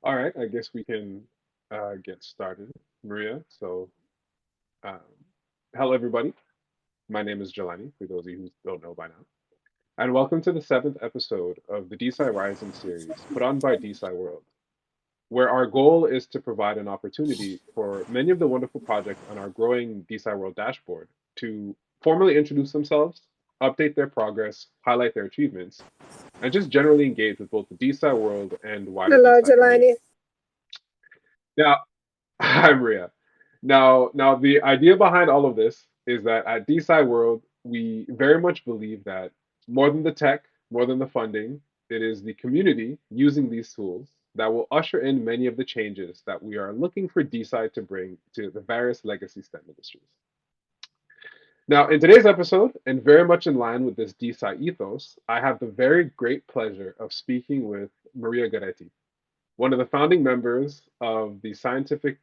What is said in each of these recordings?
All right, I guess we can get started, Maria. Um, hello, everybody. My name is Jelani, for those of you who don't know by now. And welcome to the seventh episode of the DeSci Rising series put on by DeSci World, where our goal is to provide an opportunity for many of the wonderful projects on our growing DeSci World dashboard to formally introduce themselves, update their progress, highlight their achievements, and just generally engage with both the DeSci world and wider Hello, DeSci Jelani. community. Now, hi, Maria. Now, the idea behind all of this is that at DeSci World, we very much believe that more than the tech, more than the funding, it is the community using these tools that will usher in many of the changes that we are looking for DeSci to bring to the various legacy STEM industries. Now, in today's episode, and very much in line with this DeSci ethos, I have the very great pleasure of speaking with Maria Goretti, one of the founding members of the Scientific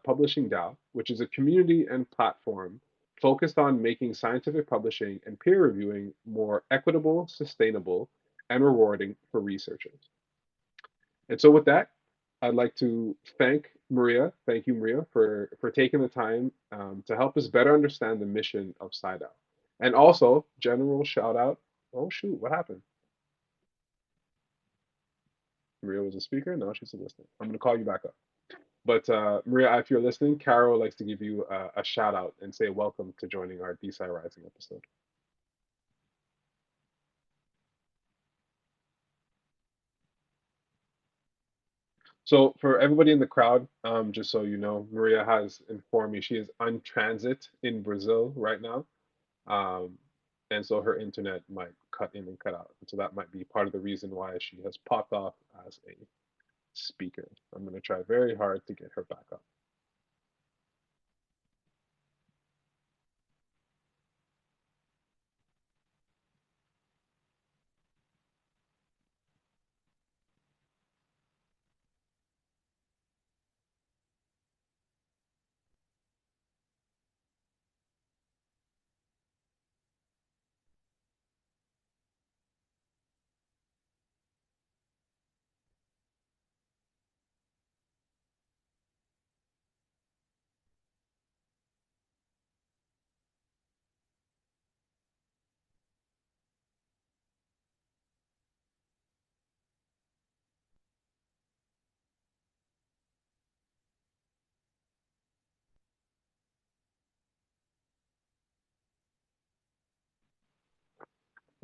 Publishing DAO, which is a community and platform focused on making scientific publishing and peer reviewing more equitable, sustainable, and rewarding for researchers. And so, with that, I'd like to thank Maria. Thank you, Maria, for taking the time to help us better understand the mission of SciDAO. And also, general shout out. Oh, shoot, what happened? Maria was a speaker. Now she's a listener. I'm going to call you back up. But Maria, if you're listening, Carol likes to give you a shout out and say welcome to joining our DeSci Rising episode. So for everybody in the crowd, just so you know, Maria has informed me she is on transit in Brazil right now, um, and so her internet might cut in and cut out. And so that might be part of the reason why she has popped off as a speaker. I'm going to try very hard to get her back up.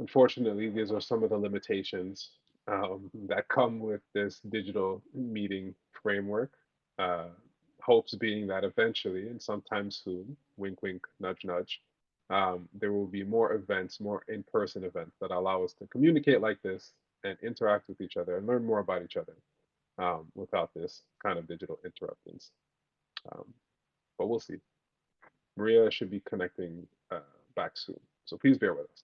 Unfortunately, these are some of the limitations that come with this digital meeting framework. Uh, Hopes being that eventually, and sometime soon, wink, wink, nudge, nudge, there will be more events, more in person events that allow us to communicate like this and interact with each other and learn more about each other without this kind of digital interruptions. Um, but we'll see. Maria should be connecting back soon. So please bear with us.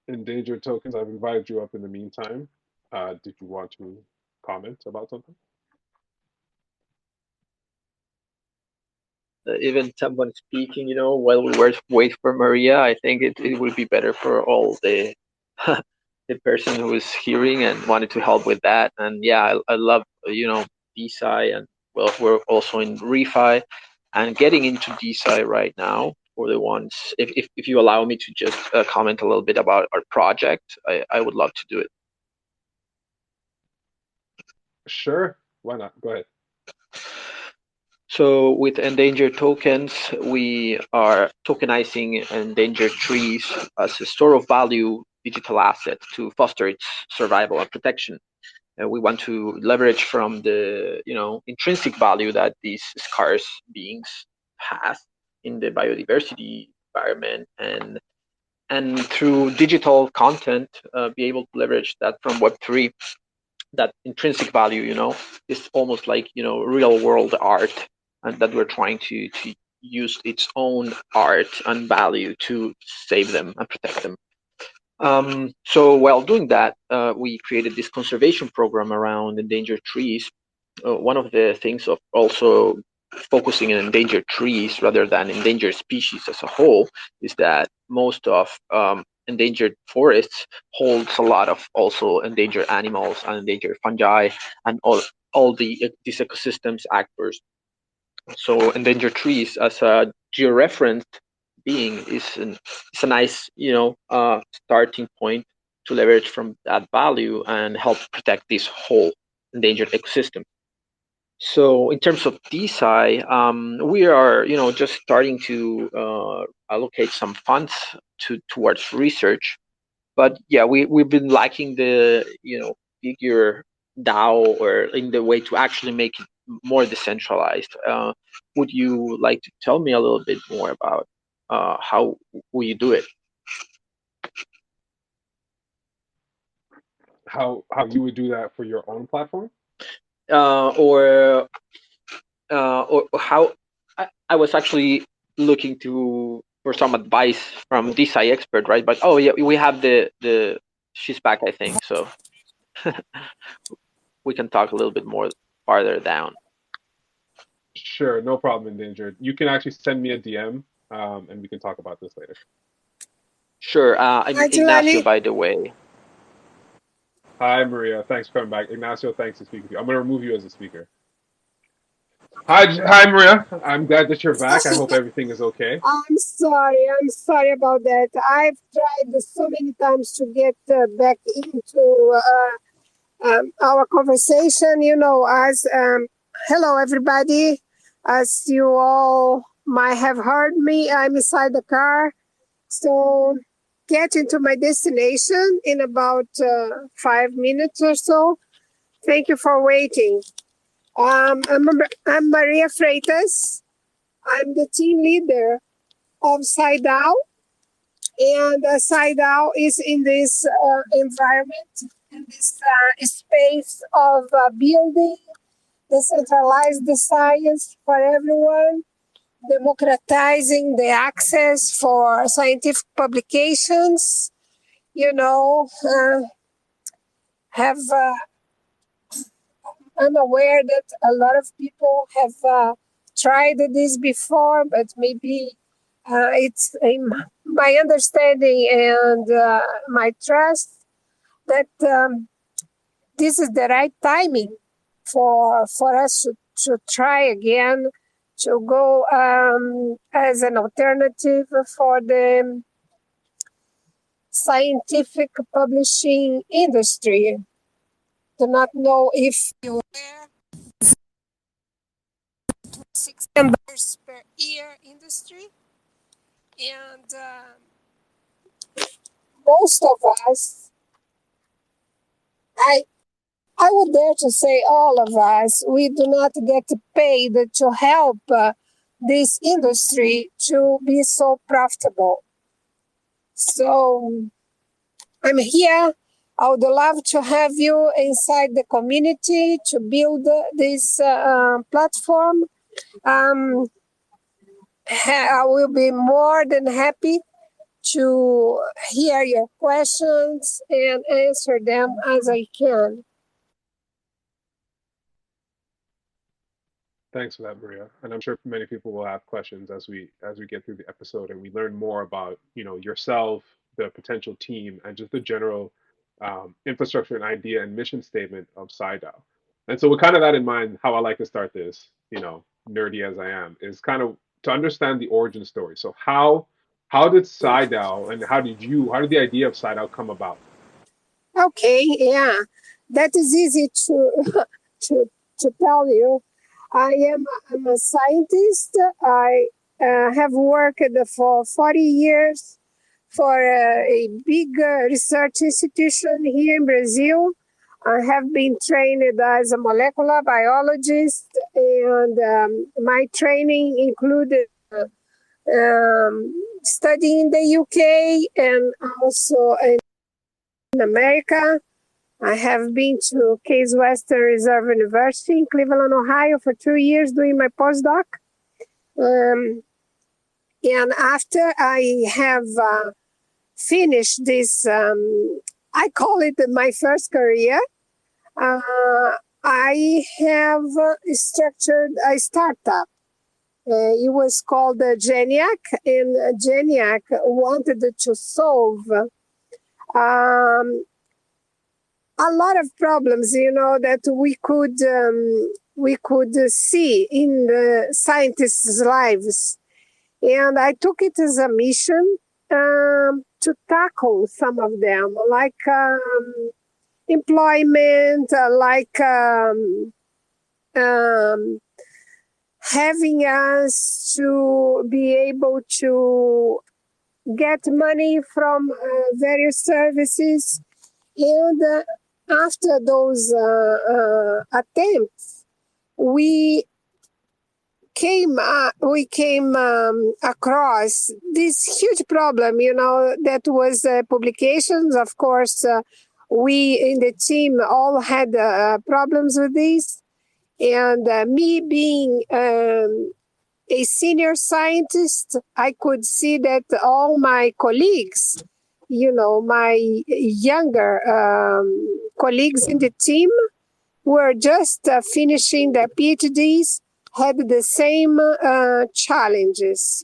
Endangered tokens, I've invited you up in the meantime. Did you want to comment about something? Even someone speaking, while we wait for Maria, I think it would be better for all the the person who is hearing and wanted to help with that. And yeah, I love DeSci, and well, we're also in refi and getting into DeSci right now. For the ones, if you allow me to just comment a little bit about our project, I would love to do it. Sure, why not? Go ahead. So with endangered tokens, we are tokenizing endangered trees as a store of value digital asset to foster its survival and protection. And we want to leverage from the intrinsic value that these scarce beings has, in the biodiversity environment, and through digital content, be able to leverage that from Web3, that intrinsic value, is almost like, real world art, and that we're trying to use its own art and value to save them and protect them. So while doing that, we created this conservation program around endangered trees. One of the things of also focusing on endangered trees rather than endangered species as a whole is that most of endangered forests holds a lot of also endangered animals and endangered fungi and all these ecosystems actors. So endangered trees as a georeferenced being is a nice starting point to leverage from that value and help protect this whole endangered ecosystem. So in terms of DeSci, we are just starting to allocate some funds towards research, but yeah, we've been lacking the bigger DAO, or in the way to actually make it more decentralized. Would you like to tell me a little bit more about how we do it? How you would do that for your own platform? Or how I was actually looking to for some advice from DeSci expert, right? But oh yeah, we have the she's back, I think, so we can talk a little bit more farther down. Sure, no problem, endangered. You can actually send me a DM, and we can talk about this later. Sure. I'm Hi, Ignacio, Giovanni. by the way. Hi, Maria. Thanks for coming back. Ignacio, thanks to speak with you. I'm going to remove you as a speaker. Hi, Maria. I'm glad that you're back. I hope everything is okay. I'm sorry. I'm sorry about that. I've tried so many times to get back into our conversation. As hello, everybody. As you all might have heard me, I'm inside the car. So, getting to my destination in about 5 minutes or so. Thank you for waiting. I'm Maria Freitas. I'm the team leader of SciDAO, and SciDAO is in this environment, in this space of building decentralized the science for everyone, democratizing the access for scientific publications. Have I'm aware that a lot of people have tried this before, but maybe it's my understanding and my trust that this is the right timing for us to try again to go as an alternative for the scientific publishing industry. Do not know if you were $6 per year industry, and most of us, I I would dare to say all of us, we do not get paid to help this industry to be so profitable. So I'm here. I would love to have you inside the community to build this platform. I will be more than happy to hear your questions and answer them as I can. Thanks for that, Maria. And I'm sure many people will have questions as we get through the episode and we learn more about yourself, the potential team, and just the general infrastructure and idea and mission statement of SciDAO. And so, with kind of that in mind, how I like to start this, nerdy as I am, is kind of to understand the origin story. So, how did SciDAO and how did the idea of SciDAO come about? Okay, yeah, that is easy to to to tell you. I'm a scientist. I have worked for 40 years for a big research institution here in Brazil. I have been trained as a molecular biologist, and my training included studying in the UK and also in America. I have been to Case Western Reserve University in Cleveland, Ohio for 2 years doing my postdoc. Um, and after I have finished this, I call it my first career. I have structured a startup. It was called Geniac, and Geniac wanted to solve um, a lot of problems, that we could see in the scientists' lives, and I took it as a mission to tackle some of them, like employment, like um, having us to be able to get money from various services. And after those attempts, we came across this huge problem, that was publications. Of course, we in the team all had problems with this. And me being a senior scientist, I could see that all my colleagues, my younger colleagues in the team were just finishing their PhDs, had the same challenges,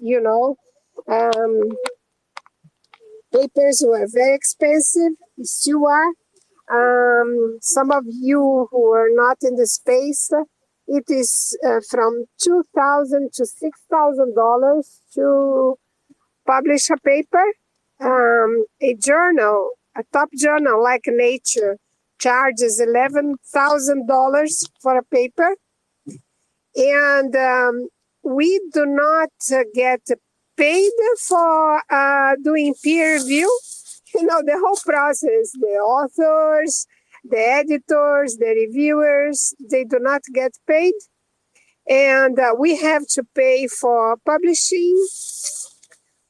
Papers were very expensive, still are. Some of you who are not in the space, it is from $2,000 to $6,000 to publish a paper. A journal, a top journal like Nature, charges $11,000 for a paper, and we do not get paid for doing peer review. The whole process, the authors, the editors, the reviewers, they do not get paid. And we have to pay for publishing.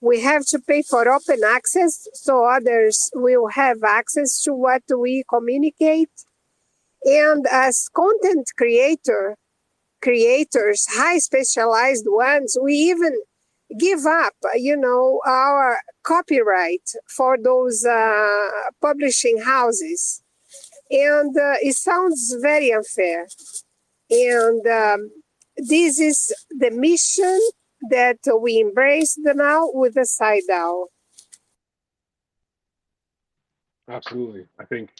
We have to pay for open access so others will have access to what we communicate. And as content creators, high specialized ones, we even give up, our copyright for those publishing houses. And it sounds very unfair. And this is the mission that we embraced now with the SciDAO. Absolutely. I think,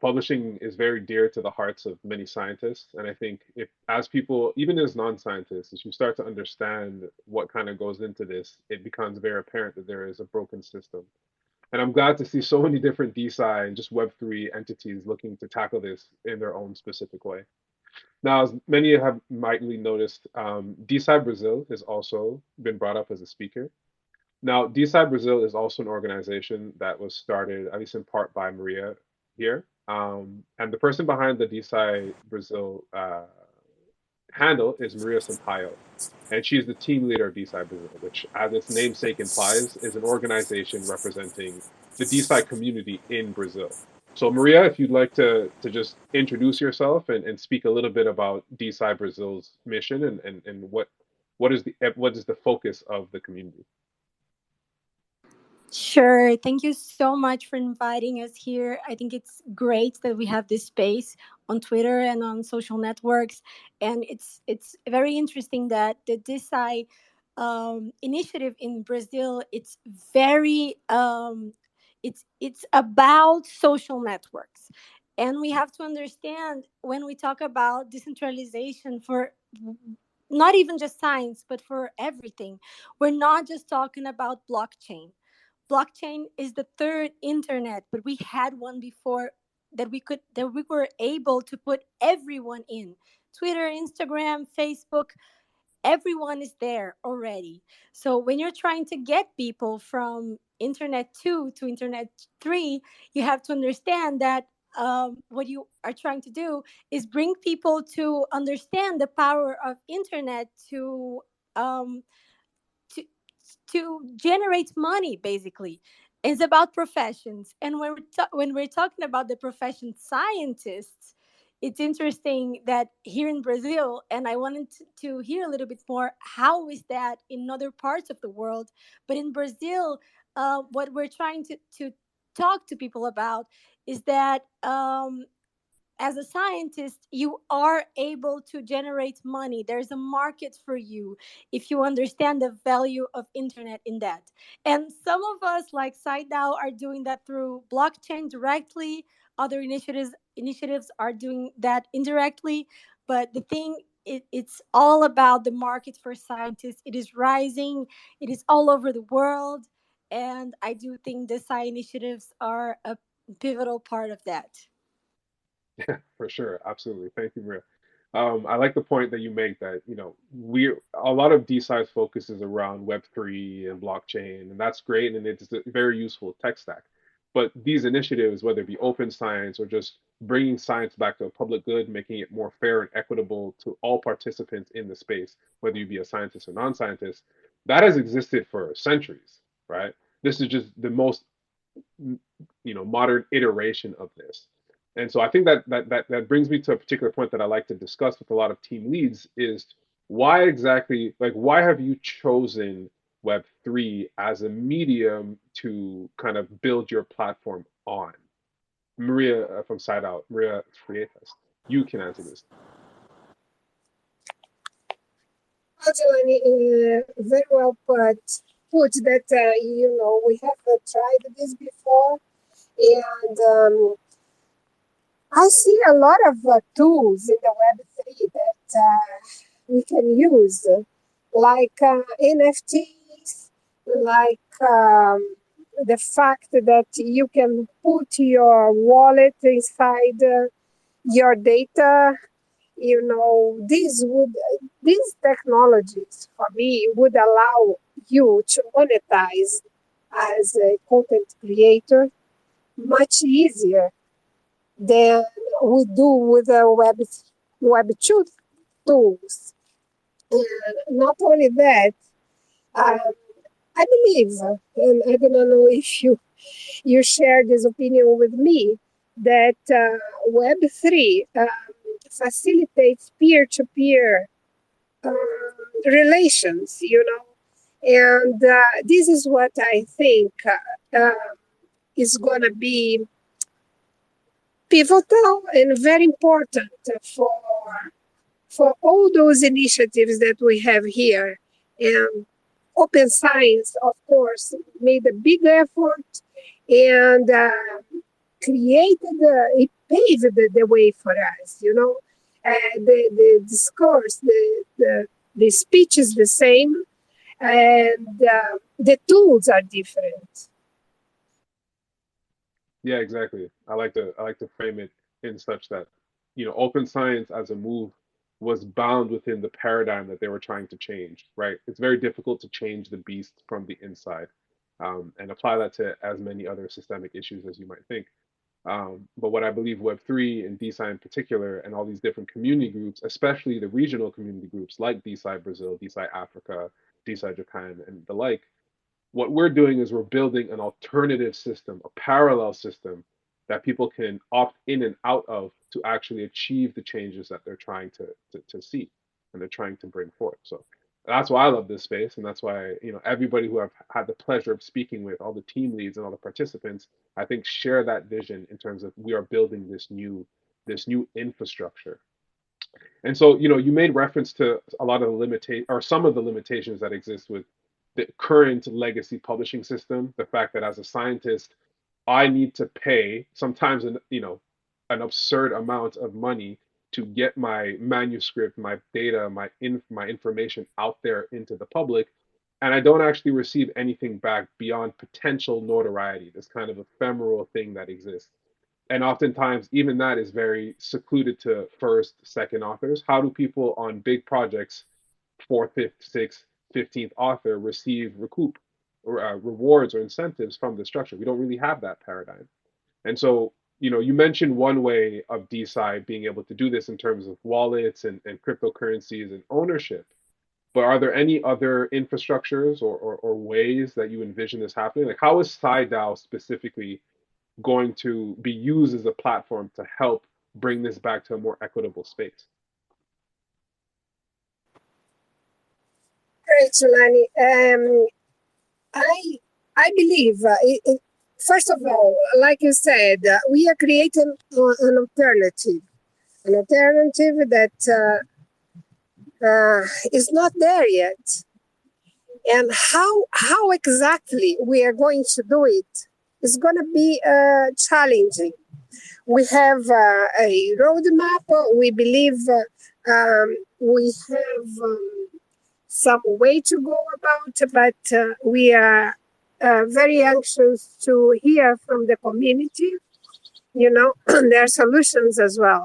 publishing is very dear to the hearts of many scientists. And I think if, as people, even as non-scientists, as you start to understand what kind of goes into this, it becomes very apparent that there is a broken system. And I'm glad to see so many different DeSci and just Web3 entities looking to tackle this in their own specific way. Now, as many have mightily noticed, DeSci Brazil has also been brought up as a speaker. Now, DeSci Brazil is also an organization that was started, at least in part, by Maria here. And the person behind the DeSci Brazil handle is Maria Sampaio. And she is the team leader of DeSci Brazil, which, as its namesake implies, is an organization representing the DeSci community in Brazil. So, Maria, if you'd like to just introduce yourself and speak a little bit about DeSci Brazil's mission and what is the focus of the community. Sure. Thank you so much for inviting us here. I think it's great that we have this space on Twitter and on social networks, and it's very interesting that the DeSci initiative in Brazil, it's very it's about social networks, and we have to understand when we talk about decentralization for not even just science but for everything, we're not just talking about blockchain is the third internet, but we had one before that we were able to put everyone in. Twitter, Instagram, Facebook, everyone is there already. So when you're trying to get people from internet 2 to internet 3, you have to understand that what you are trying to do is bring people to understand the power of internet um, to generate money, basically. It's about professions, and when we're talking about the profession scientists, it's interesting that here in Brazil, and I wanted to hear a little bit more, how is that in other parts of the world? But in Brazil, what we're trying to talk to people about is that as a scientist, you are able to generate money. There's a market for you if you understand the value of internet in that. And some of us, like SciDAO, are doing that through blockchain directly. Other initiatives are doing that indirectly. But the thing, it's all about the market for scientists. It is rising. It is all over the world, and I do think the Sci initiatives are a pivotal part of that. For sure, absolutely. Thank you, Maria. I like the point that you make that, we a lot of DeSci's focus is around Web3 and blockchain, and that's great, and it's a very useful tech stack. But these initiatives, whether it be open science or just bringing science back to a public good, making it more fair and equitable to all participants in the space, whether you be a scientist or non-scientist, that has existed for centuries, right? This is just the most modern iteration of this. And so I think that brings me to a particular point that I like to discuss with a lot of team leads is why exactly, like, why have you chosen Web3 as a medium to kind of build your platform on? Maria from SciDAO, Maria Freitas, you can answer this. Actually, very well put that, we have tried this before. And I see a lot of tools in the Web3 that we can use, like NFTs, like the fact that you can put your wallet inside your data. These technologies for me would allow you to monetize as a content creator much easier than we do with the Web2 tools. And not only that, um, I believe, and I don't know if you share this opinion with me, that Web3 facilitates peer-to-peer relations, and this is what I think is going to be pivotal and very important for all those initiatives that we have here. And Open Science, of course, made a big effort and it paved the way for us, the discourse, the speech is the same, and the tools are different. Yeah, exactly. I like to frame it in such that, open science as a move was bound within the paradigm that they were trying to change, right? It's very difficult to change the beast from the inside, and apply that to as many other systemic issues as you might think. But what I believe Web3 and DeSci in particular, and all these different community groups, especially the regional community groups like DeSci Brazil, DeSci Africa, DeSci Japan, and the like, what we're doing is we're building an alternative system, a parallel system that people can opt in and out of to actually achieve the changes that they're trying to see and they're trying to bring forth. So that's why I love this space, and that's why everybody who I've had the pleasure of speaking with, all the team leads and all the participants, I think share that vision in terms of we are building this new infrastructure. And so, you made reference to a lot of the limitate or some of the limitations that exist with the current legacy publishing system. The fact that as a scientist, I need to pay sometimes an absurd amount of money to get my manuscript, my data, my information out there into the public, and I don't actually receive anything back beyond potential notoriety, this kind of ephemeral thing that exists. And oftentimes, even that is very secluded to first, second authors. How do people on big projects, fourth, fifth, sixth, 15th author receive recoup or rewards or incentives from the structure? We don't really have that paradigm. And so, you mentioned one way of DeSci being able to do this in terms of wallets and cryptocurrencies and ownership. But are there any other infrastructures or ways that you envision this happening? Like, how is SciDAO specifically going to be used as a platform to help bring this back to a more equitable space? Great, Jelani. I I believe, first of all, like you said, we are creating an alternative that is not there yet. And how exactly we are going to do it is going to be challenging. We have a roadmap. We believe we have some way to go about, but we are very anxious to hear from the community, their solutions as well,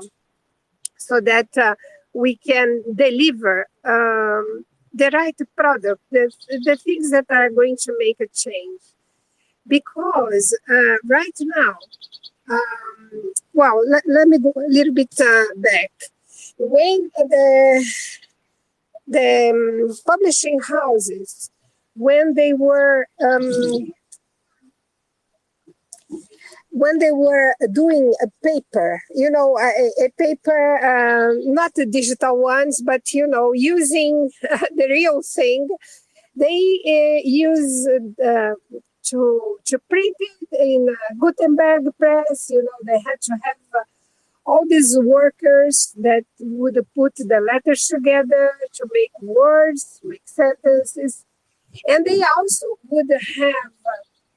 so that we can deliver the right product, the things that are going to make a change. Because right now, let me go a little bit back. When the publishing houses, when they were doing a paper, a paper, not the digital ones, but using the real thing, they use to print it in Gutenberg press. They had to have all these workers that would put the letters together to make words, make sentences. And they also would have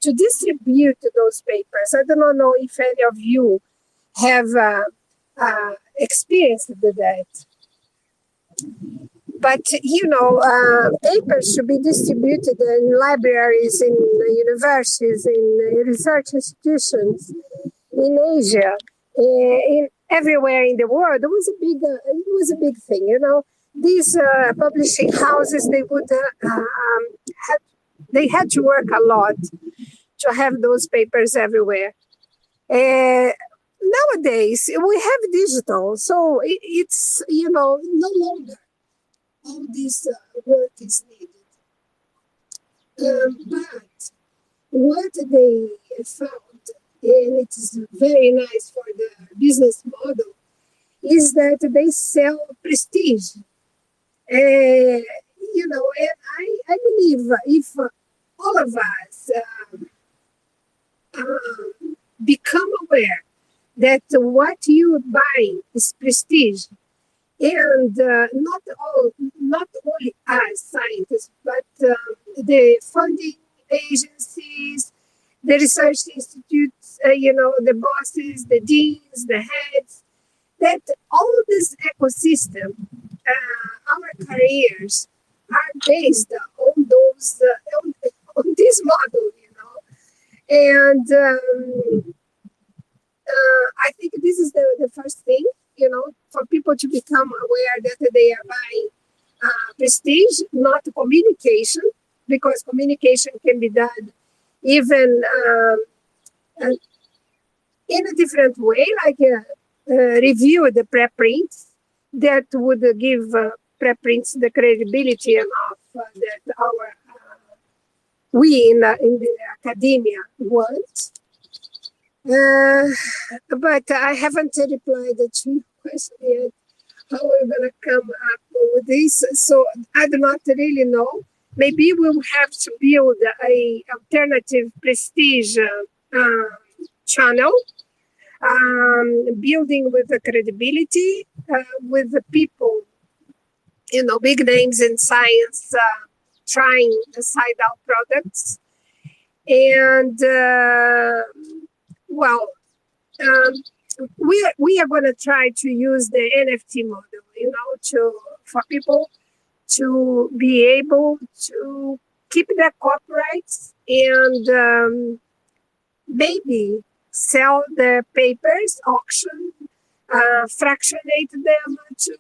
to distribute those papers. I do not know if any of you have experienced that. But, papers should be distributed in libraries, in universities, in research institutions, in Asia, in everywhere in the world. It was a big thing, These publishing houses, they had to work a lot to have those papers everywhere. Nowadays, we have digital, so it's, no longer all this work is needed. But what they found, and it is very nice for the business model, is that they sell prestige. And I believe if all of us become aware that what you buy is prestige, and not only us scientists, but the funding agencies, the research institutes, the bosses, the deans, the heads, that all this ecosystem, our careers are based on those on this model, and I think this is the first thing, for people to become aware that they are buying prestige, not communication, because communication can be done even in a different way, like review the preprints that would give preprints the credibility enough that we in the academia want. But I haven't replied to your question yet. How are we going to come up with this? So I do not really know. Maybe we'll have to build a alternative prestige channel, building with the credibility, with the people, big names in science, trying the SciDAO products. And, we are going to try to use the NFT model, for people to be able to keep their copyrights and maybe sell their papers, auction, fractionate them to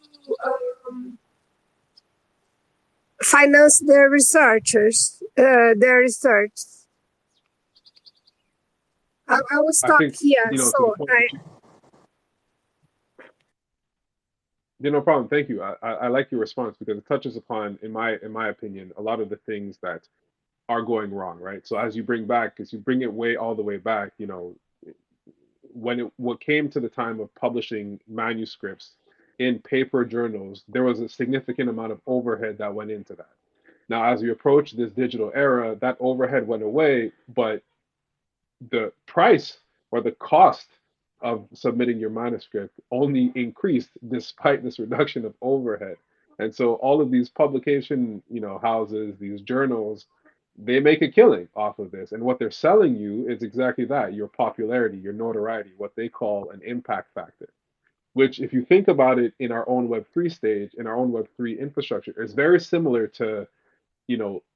finance their researchers, their research. I will stop here. So Yeah, no problem. Thank you. I like your response because it touches upon, in my opinion, a lot of the things that are going wrong, right? So as you bring it way all the way back, what came to the time of publishing manuscripts in paper journals, there was a significant amount of overhead that went into that. Now, as we approach this digital era, that overhead went away, but the price or the cost of submitting your manuscript only increased despite this reduction of overhead. And so all of these publication, houses, these journals, they make a killing off of this. And what they're selling you is exactly that, your popularity, your notoriety, what they call an impact factor, which if you think about it in our own Web3 stage, in our own Web3 infrastructure, is very similar to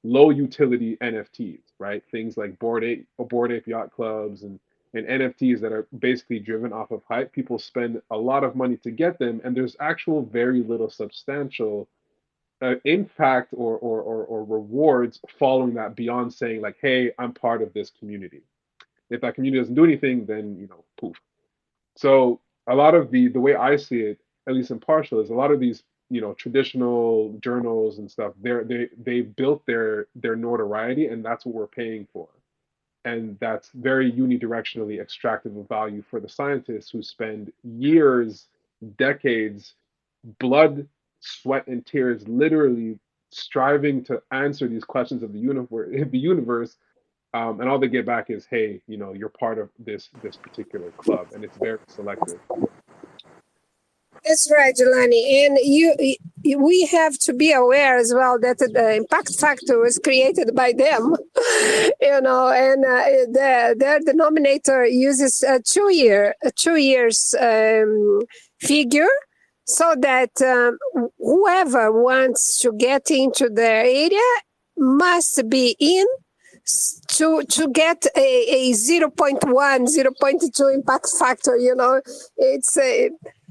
low utility NFTs, right? Things like Bored Ape Yacht Clubs and NFTs that are basically driven off of hype. People spend a lot of money to get them, and there's actual very little substantial impact or rewards following that beyond saying like, hey, I'm part of this community. If that community doesn't do anything, then poof. So a lot of the way I see it, at least in partial, is a lot of these traditional journals and stuff. They built their notoriety, and that's what we're paying for. And that's very unidirectionally extractive of value for the scientists who spend years, decades, blood, sweat, and tears, literally striving to answer these questions of the universe, and all they get back is, hey, you're part of this particular club, and it's very selective. That's right, Jelani. And we have to be aware as well that the impact factor was created by them, and their denominator uses a 2 years figure, so that whoever wants to get into the area must be in to get a 0.1, 0.2 impact factor.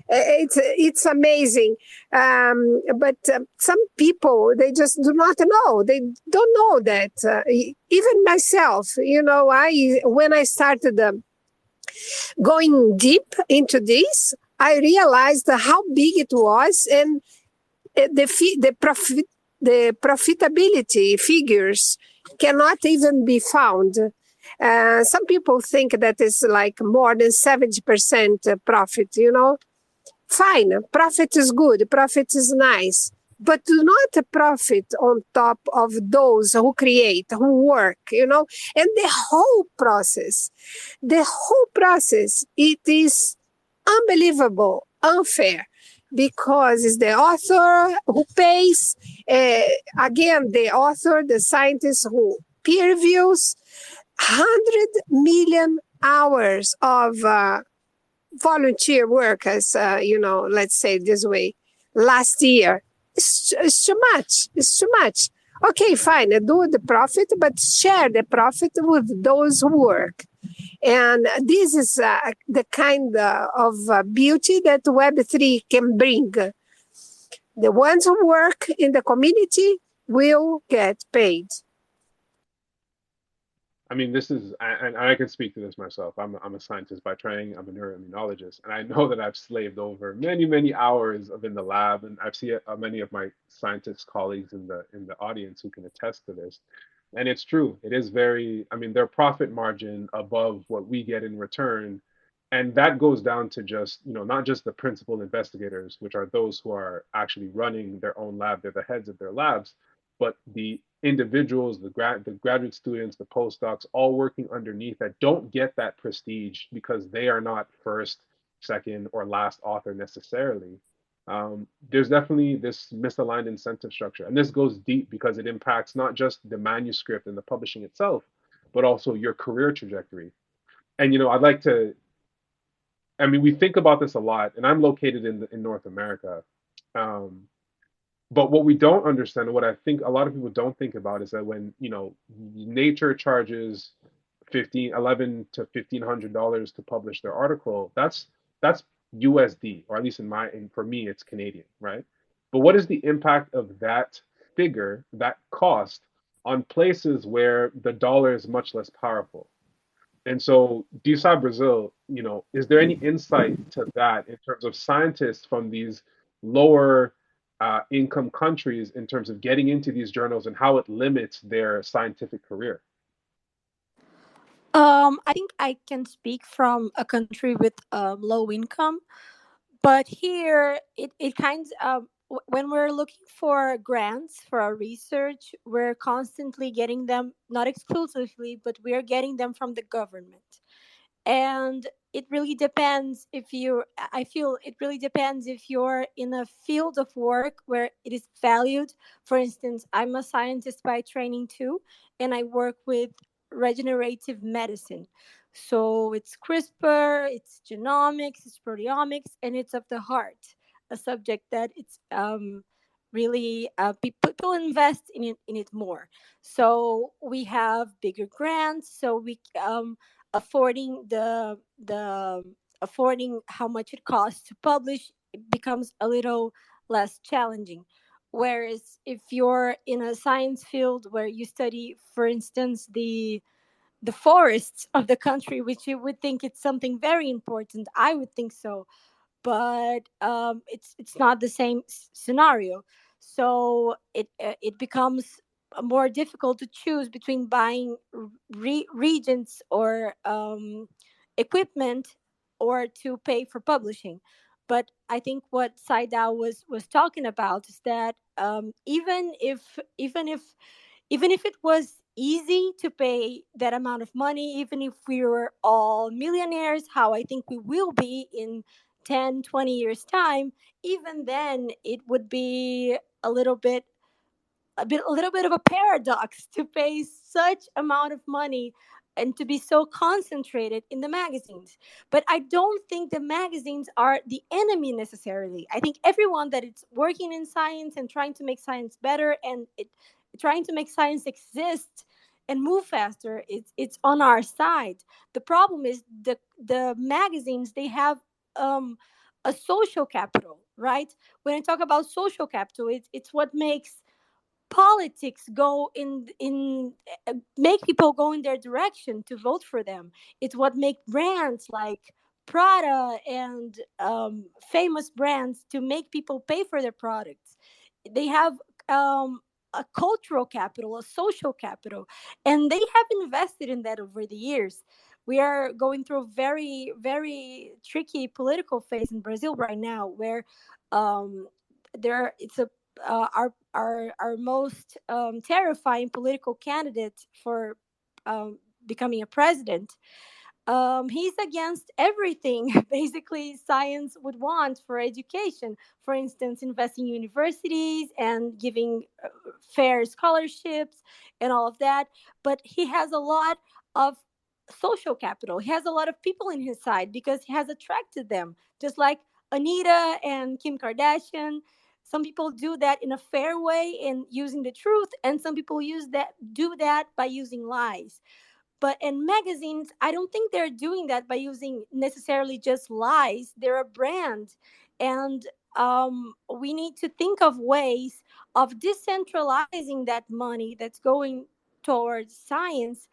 It's amazing. But some people, they just do not know. They don't know that. Even myself, when I started going deep into this, I realized how big it was, and the profitability figures cannot even be found. Some people think that it's like more than 70% profit, Fine, profit is good, profit is nice, but do not profit on top of those who create, who work, and the whole process, it is unbelievable, unfair, because it's the author who pays, again, the author, the scientist who peer reviews, 100 million hours of volunteer work, as let's say it this way, last year. It's too much. It's too much. Okay, fine, do the profit, but share the profit with those who work. And this is the kind of beauty that Web3 can bring. The ones who work in the community will get paid. I mean, this is, and I can speak to this myself. I'm a scientist by training. I'm a neuroimmunologist, and I know that I've slaved over many, many hours of in the lab, and I've seen many of my scientist colleagues in the audience who can attest to this. And it's true. It is very, I mean, their profit margin above what we get in return. And that goes down to just, not just the principal investigators, which are those who are actually running their own lab, they're the heads of their labs, but the individuals, the graduate students, the postdocs, all working underneath that don't get that prestige because they are not first, second, or last author necessarily. There's definitely this misaligned incentive structure, and this goes deep because it impacts not just the manuscript and the publishing itself, but also your career trajectory. And I'd like to. I mean, we think about this a lot, and I'm located in North America. Um, but what we don't understand, and what I think a lot of people don't think about, is that when Nature charges 11 to $1,500 to publish their article, that's USD, or at least for me, it's Canadian, right? But what is the impact of that figure, that cost, on places where the dollar is much less powerful? And so, DeSci Brazil, is there any insight to that in terms of scientists from these lower income countries in terms of getting into these journals and how it limits their scientific career? I think I can speak from a country with low income, but here it kind of when we're looking for grants for our research, we're constantly getting them, not exclusively, but we're getting them from the government. And it really depends if you I feel it really depends if you're in a field of work where it is valued. For instance, I'm a scientist by training too, and I work with regenerative medicine. So it's CRISPR, it's genomics, it's proteomics, and it's of the heart, a subject that it's really people invest in it more. So we have bigger grants, so we affording the affording how much it costs to publish, it becomes a little less challenging. Whereas if you're in a science field where you study, for instance, the forests of the country, which you would think it's something very important, I would think so, but it's not the same scenario. So it becomes more difficult to choose between buying regents or equipment, or to pay for publishing. But I think what SciDAO was talking about is that even if it was easy to pay that amount of money, even if we were all millionaires, how I think we will be in 10, 20 years' time, even then it would be a little bit a little bit of a paradox to pay such amount of money and to be so concentrated in the magazines. But I don't think the magazines are the enemy necessarily. I think everyone that is working in science and trying to make science better, and trying to make science exist and move faster, it's on our side. The problem is the magazines, they have um a social capital, right? When I talk about social capital, it's what makes politics go in make people go in their direction to vote for them. It's what make brands like Prada and famous brands to make people pay for their products. They have a cultural capital, a social capital, and they have invested in that over the years. We are going through a very, very tricky political phase in Brazil right now, where um, there it's a our most terrifying political candidate for becoming a president. He's against everything basically science would want for education. For instance, investing in universities and giving fair scholarships and all of that. But he has a lot of social capital. He has a lot of people in his side because he has attracted them, just like Anita and Kim Kardashian. Some people do that in a fair way in using the truth, and some people do that by using lies. But in magazines, I don't think they're doing that by using necessarily just lies. They're a brand. And we need to think of ways of decentralizing that money that's going towards science,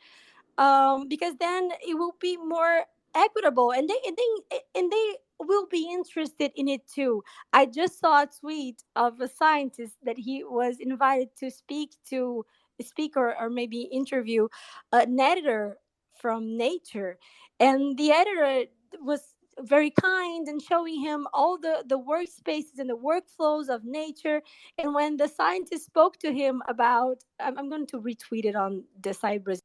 because then it will be more equitable, and they will be interested in it too. I just saw a tweet of a scientist that he was invited to speak or maybe interview an editor from Nature, and the editor was very kind and showing him all the workspaces and the workflows of Nature. And when the scientist spoke to him about, I'm going to retweet it on DeSci,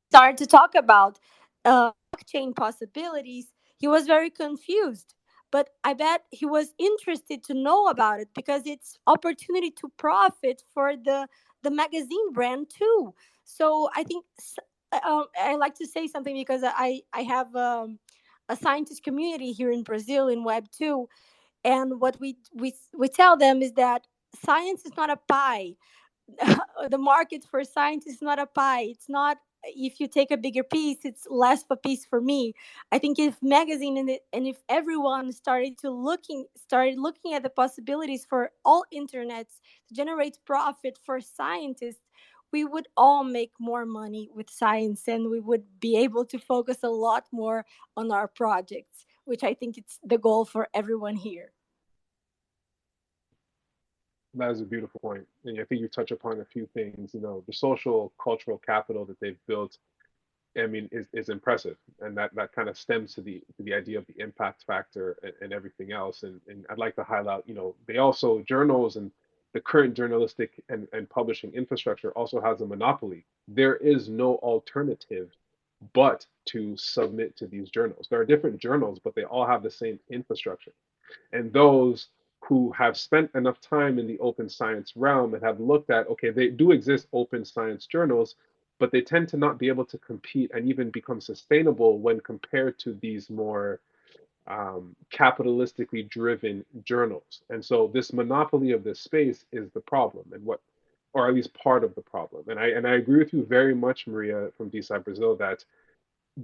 started to talk about blockchain possibilities, he was very confused. But I bet he was interested to know about it because it's opportunity to profit for the magazine brand too. So I think I like to say something because I have a scientist community here in Brazil in Web two, and what we tell them is that science is not a pie. The market for science is not a pie. It's not, if you take a bigger piece, it's less of a piece for me. I think if magazine and if everyone started looking at the possibilities for all internets to generate profit for scientists, we would all make more money with science, and we would be able to focus a lot more on our projects. which I think it's the goal for everyone here. That is a beautiful point. And I think you touch upon a few things. The social cultural capital that they've built, I mean, is impressive, and that kind of stems to the idea of the impact factor and everything else. And I'd like to highlight, they also journals and the current journalistic and publishing infrastructure also has a monopoly. There is no alternative but to submit to these journals. There are different journals, but they all have the same infrastructure. And those who have spent enough time in the open science realm and have looked at, okay, they do exist open science journals, but they tend to not be able to compete and even become sustainable when compared to these more capitalistically driven journals. And so this monopoly of this space is the problem, and what, or at least part of the problem. And I agree with you very much, Maria from DeSci Brazil, that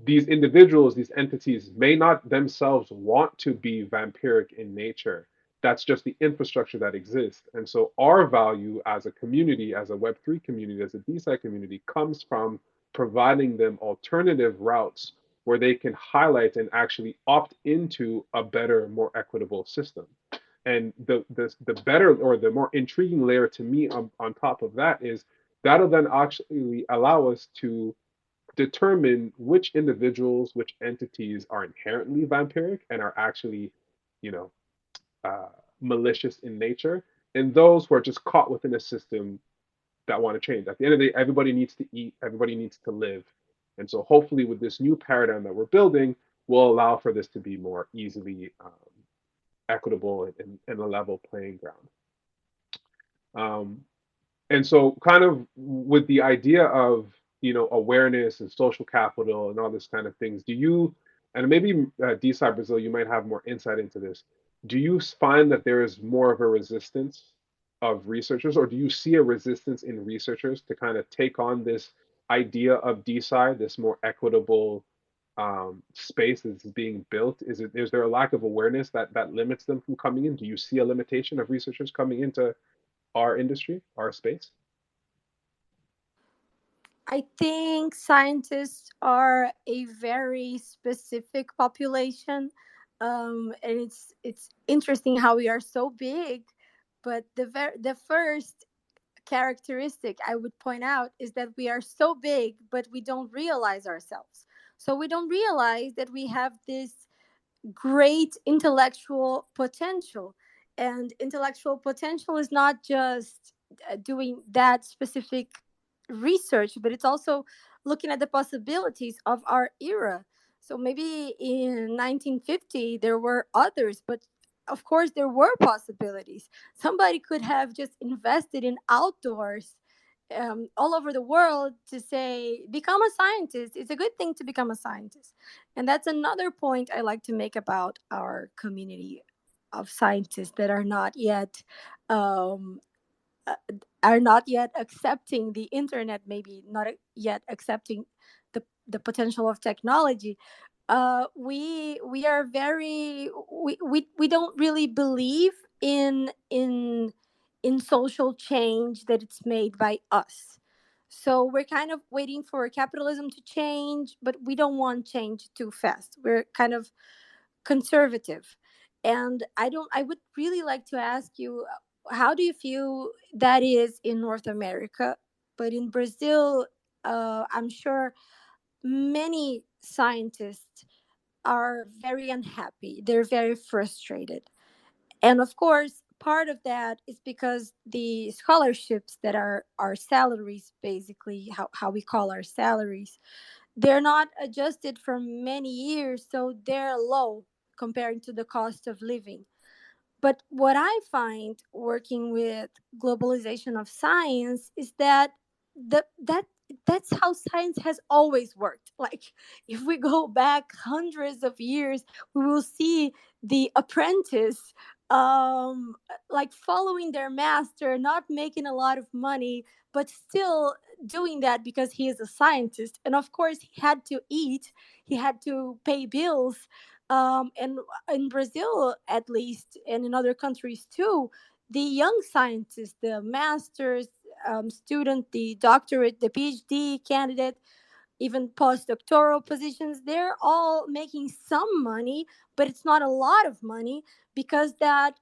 these individuals, these entities may not themselves want to be vampiric in nature. That's just the infrastructure that exists. And so our value as a community, as a Web3 community, as a DeSci community, comes from providing them alternative routes where they can highlight and actually opt into a better, more equitable system. And the better or the more intriguing layer to me on top of that is that'll then actually allow us to determine which individuals, which entities are inherently vampiric and are actually, you know, uh, malicious in nature, and those who are just caught within a system that want to change. At the end of the day, everybody needs to eat, everybody needs to live. And so hopefully with this new paradigm that we're building, will allow for this to be more easily equitable and a level playing ground. Um, and so kind of with the idea of awareness and social capital and all this kind of things, do you, and maybe DeSci Brazil, you might have more insight into this, do you find that there is more of a resistance of researchers, or do you see a resistance in researchers to kind of take on this idea of DeSci, this more equitable space that's being built? Is there a lack of awareness that limits them from coming in? Do you see a limitation of researchers coming into our industry, our space? I think scientists are a very specific population, and it's interesting how we are so big. But the first characteristic I would point out is that we are so big, but we don't realize ourselves. So we don't realize that we have this great intellectual potential. And intellectual potential is not just doing that specific research, but it's also looking at the possibilities of our era. So maybe in 1950 there were others, but of course there were possibilities. Somebody could have just invested in outdoors all over the world to say, become a scientist. It's a good thing to become a scientist. And that's another point I like to make about our community of scientists that um, uh, are not yet accepting the internet, maybe not yet accepting the potential of technology. We are very we don't really believe in in social change that it's made by us. So we're kind of waiting for capitalism to change, but we don't want change too fast. We're kind of conservative. And I would really like to ask you, how do you feel that is in North America? But in Brazil, I'm sure many scientists are very unhappy. They're very frustrated. And of course, part of that is because the scholarships that are our salaries, basically, how we call our salaries, they're not adjusted for many years, so they're low compared to the cost of living. But what I find working with globalization of science is that the, that that's how science has always worked. Like, if we go back hundreds of years, we will see the apprentice like following their master, not making a lot of money, but still doing that because he is a scientist. And of course, he had to eat, he had to pay bills. And in Brazil, at least, and in other countries too, the young scientist, the master's student, the doctorate, the PhD candidate, even postdoctoral positions, they're all making some money, but it's not a lot of money because that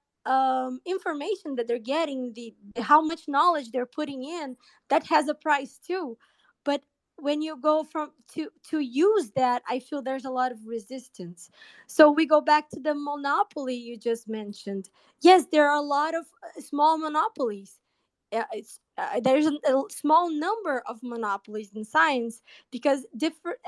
information that they're getting, the how much knowledge they're putting in, that has a price too. But when you go from to use that, I feel there's a lot of resistance. So we go back to the monopoly you just mentioned. Yes, there are a lot of small monopolies. There's a small number of monopolies in science because different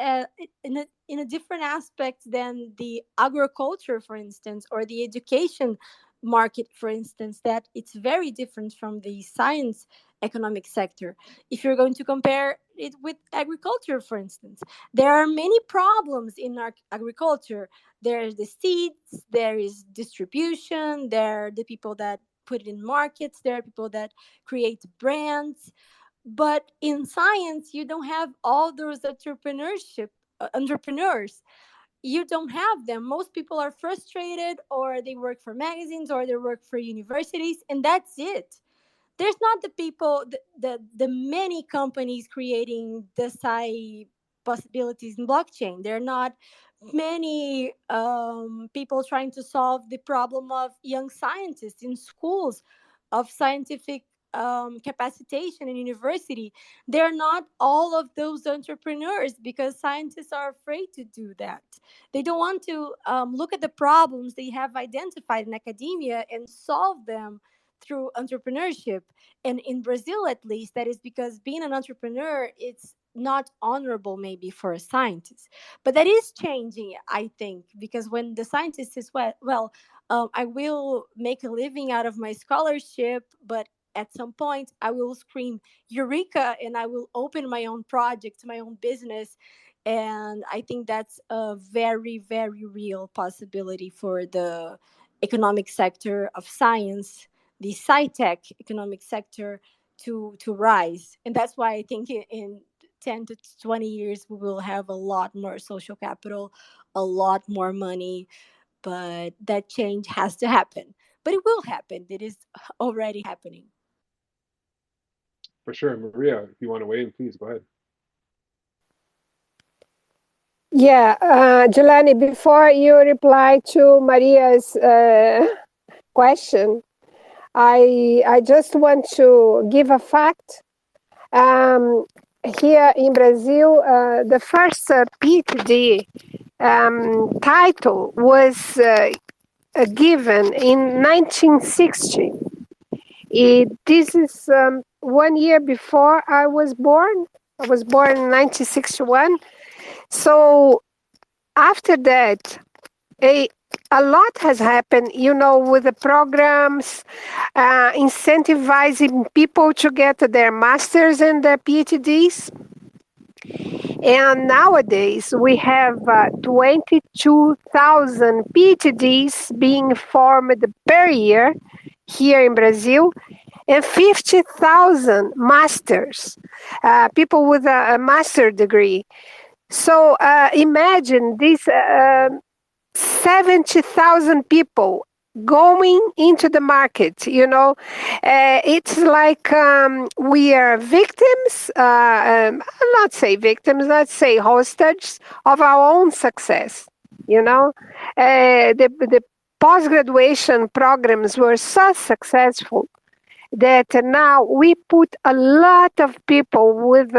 in a different aspect than the agriculture, for instance, or the education market, for instance, that it's very different from the science economic sector. If you're going to compare it with agriculture, for instance, there are many problems in our agriculture. There's the seeds, there is distribution, there are the people that put it in markets, there are people that create brands. But in science, you don't have all those entrepreneurs. You don't have them. Most people are frustrated, or they work for magazines, or they work for universities, and that's it. There's not the people, the many companies creating DeSci possibilities in blockchain. There are not many people trying to solve the problem of young scientists in schools, of scientific capacitation in university. They're not all of those entrepreneurs because scientists are afraid to do that. They don't want to look at the problems they have identified in academia and solve them through entrepreneurship. And in Brazil, at least, that is because being an entrepreneur, it's not honorable maybe for a scientist. But that is changing, I think, because when the scientist is I will make a living out of my scholarship, but at some point I will scream eureka and I will open my own project, my own business. And I think that's a very, very real possibility for the economic sector of science, the sci-tech economic sector, to rise. And that's why I think in 10 to 20 years we will have a lot more social capital, a lot more money. But that change has to happen. But it will happen. It is already happening. For sure. Maria, if you want to weigh in, please go ahead. Yeah, Jelani, before you reply to Maria's question, I just want to give a fact. Here in Brazil, the first PhD title was given in 1960. This is 1 year before I was born. I was born in 1961. So after that, a lot has happened, with the programs, incentivizing people to get their masters and their PhDs. And nowadays, we have 22,000 PhDs being formed per year here in Brazil, and 50,000 masters, people with a master degree. So imagine these 70,000 people going into the market. It's like we are victims, I'll not say victims, let's say hostages of our own success. The post-graduation programs were so successful that now we put a lot of people with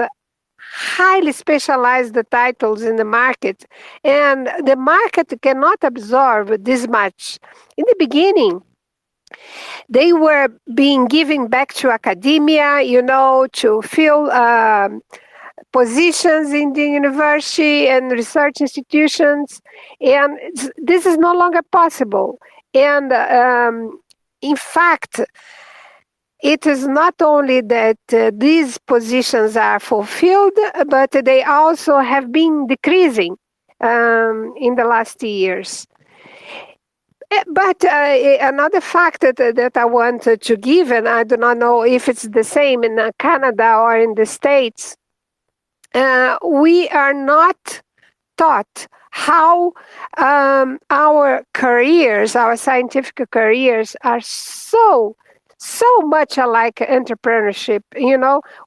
highly specialized titles in the market, and the market cannot absorb this much. In the beginning, they were being given back to academia, to fill positions in the university and research institutions, and this is no longer possible. And in fact, it is not only that these positions are fulfilled, but they also have been decreasing in the last years. But another fact that I wanted to give, and I do not know if it's the same in Canada or in the States, we are not taught how our careers, our scientific careers, are so so much alike entrepreneurship.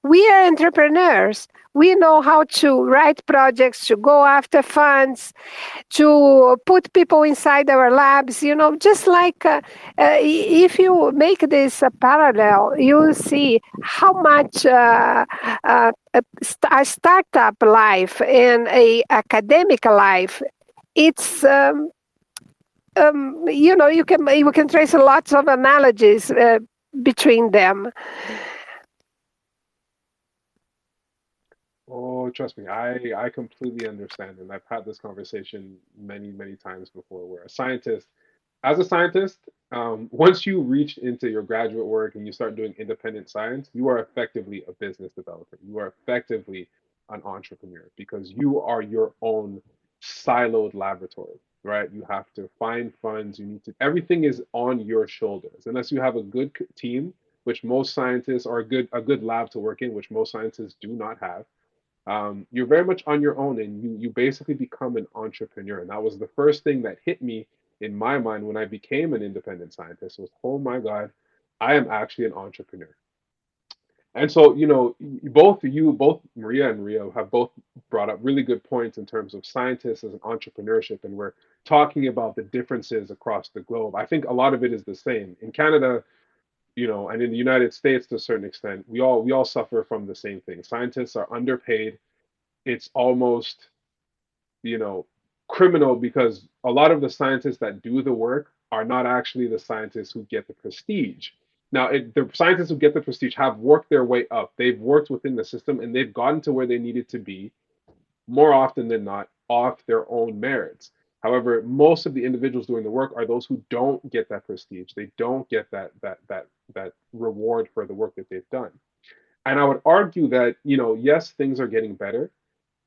We are entrepreneurs. We know how to write projects, to go after funds, to put people inside our labs, just like if you make this parallel, you will see how much a startup life and a academic life, it's you can trace lots of analogies between them. Oh, trust me, I completely understand, and I've had this conversation many, many times before, where as a scientist, once you reach into your graduate work and you start doing independent science, you are effectively a business developer. You are effectively an entrepreneur because you are your own siloed laboratory, right? You have to find funds. Everything is on your shoulders. Unless you have a good team, which most scientists are a good lab to work in, which most scientists do not have. You're very much on your own, and you basically become an entrepreneur. And that was the first thing that hit me in my mind when I became an independent scientist was, oh my God, I am actually an entrepreneur. And so, both Maria and Rio have both brought up really good points in terms of scientists as an entrepreneurship, and we're talking about the differences across the globe. I think a lot of it is the same in Canada, and in the United States to a certain extent. We all suffer from the same thing. Scientists are underpaid. It's almost, you know, criminal because a lot of the scientists that do the work are not actually the scientists who get the prestige. Now, the scientists who get the prestige have worked their way up. They've worked within the system and they've gotten to where they needed to be more often than not off their own merits. However, most of the individuals doing the work are those who don't get that prestige. They don't get that reward for the work that they've done. And I would argue that, yes, things are getting better,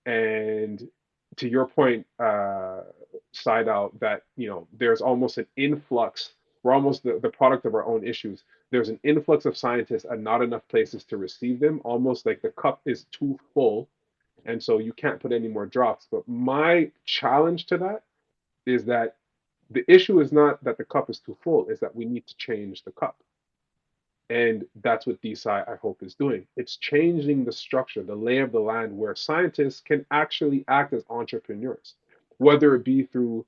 and to your point, SciDAO, that there's almost an influx. We're almost the product of our own issues. There's an influx of scientists and not enough places to receive them. Almost like the cup is too full, and so you can't put any more drops. But my challenge to that is that the issue is not that the cup is too full; is that we need to change the cup. And that's what DeSci, I hope, is doing. It's changing the structure, the lay of the land, where scientists can actually act as entrepreneurs, whether it be through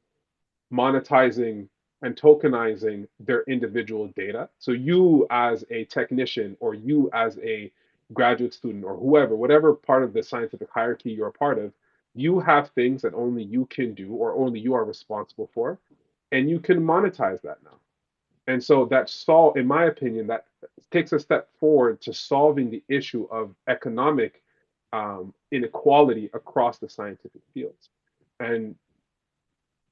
monetizing and tokenizing their individual data. So you as a technician or you as a graduate student or whoever, whatever part of the scientific hierarchy you're a part of, you have things that only you can do or only you are responsible for, and you can monetize that now. And so in my opinion, that takes a step forward to solving the issue of economic inequality across the scientific fields. And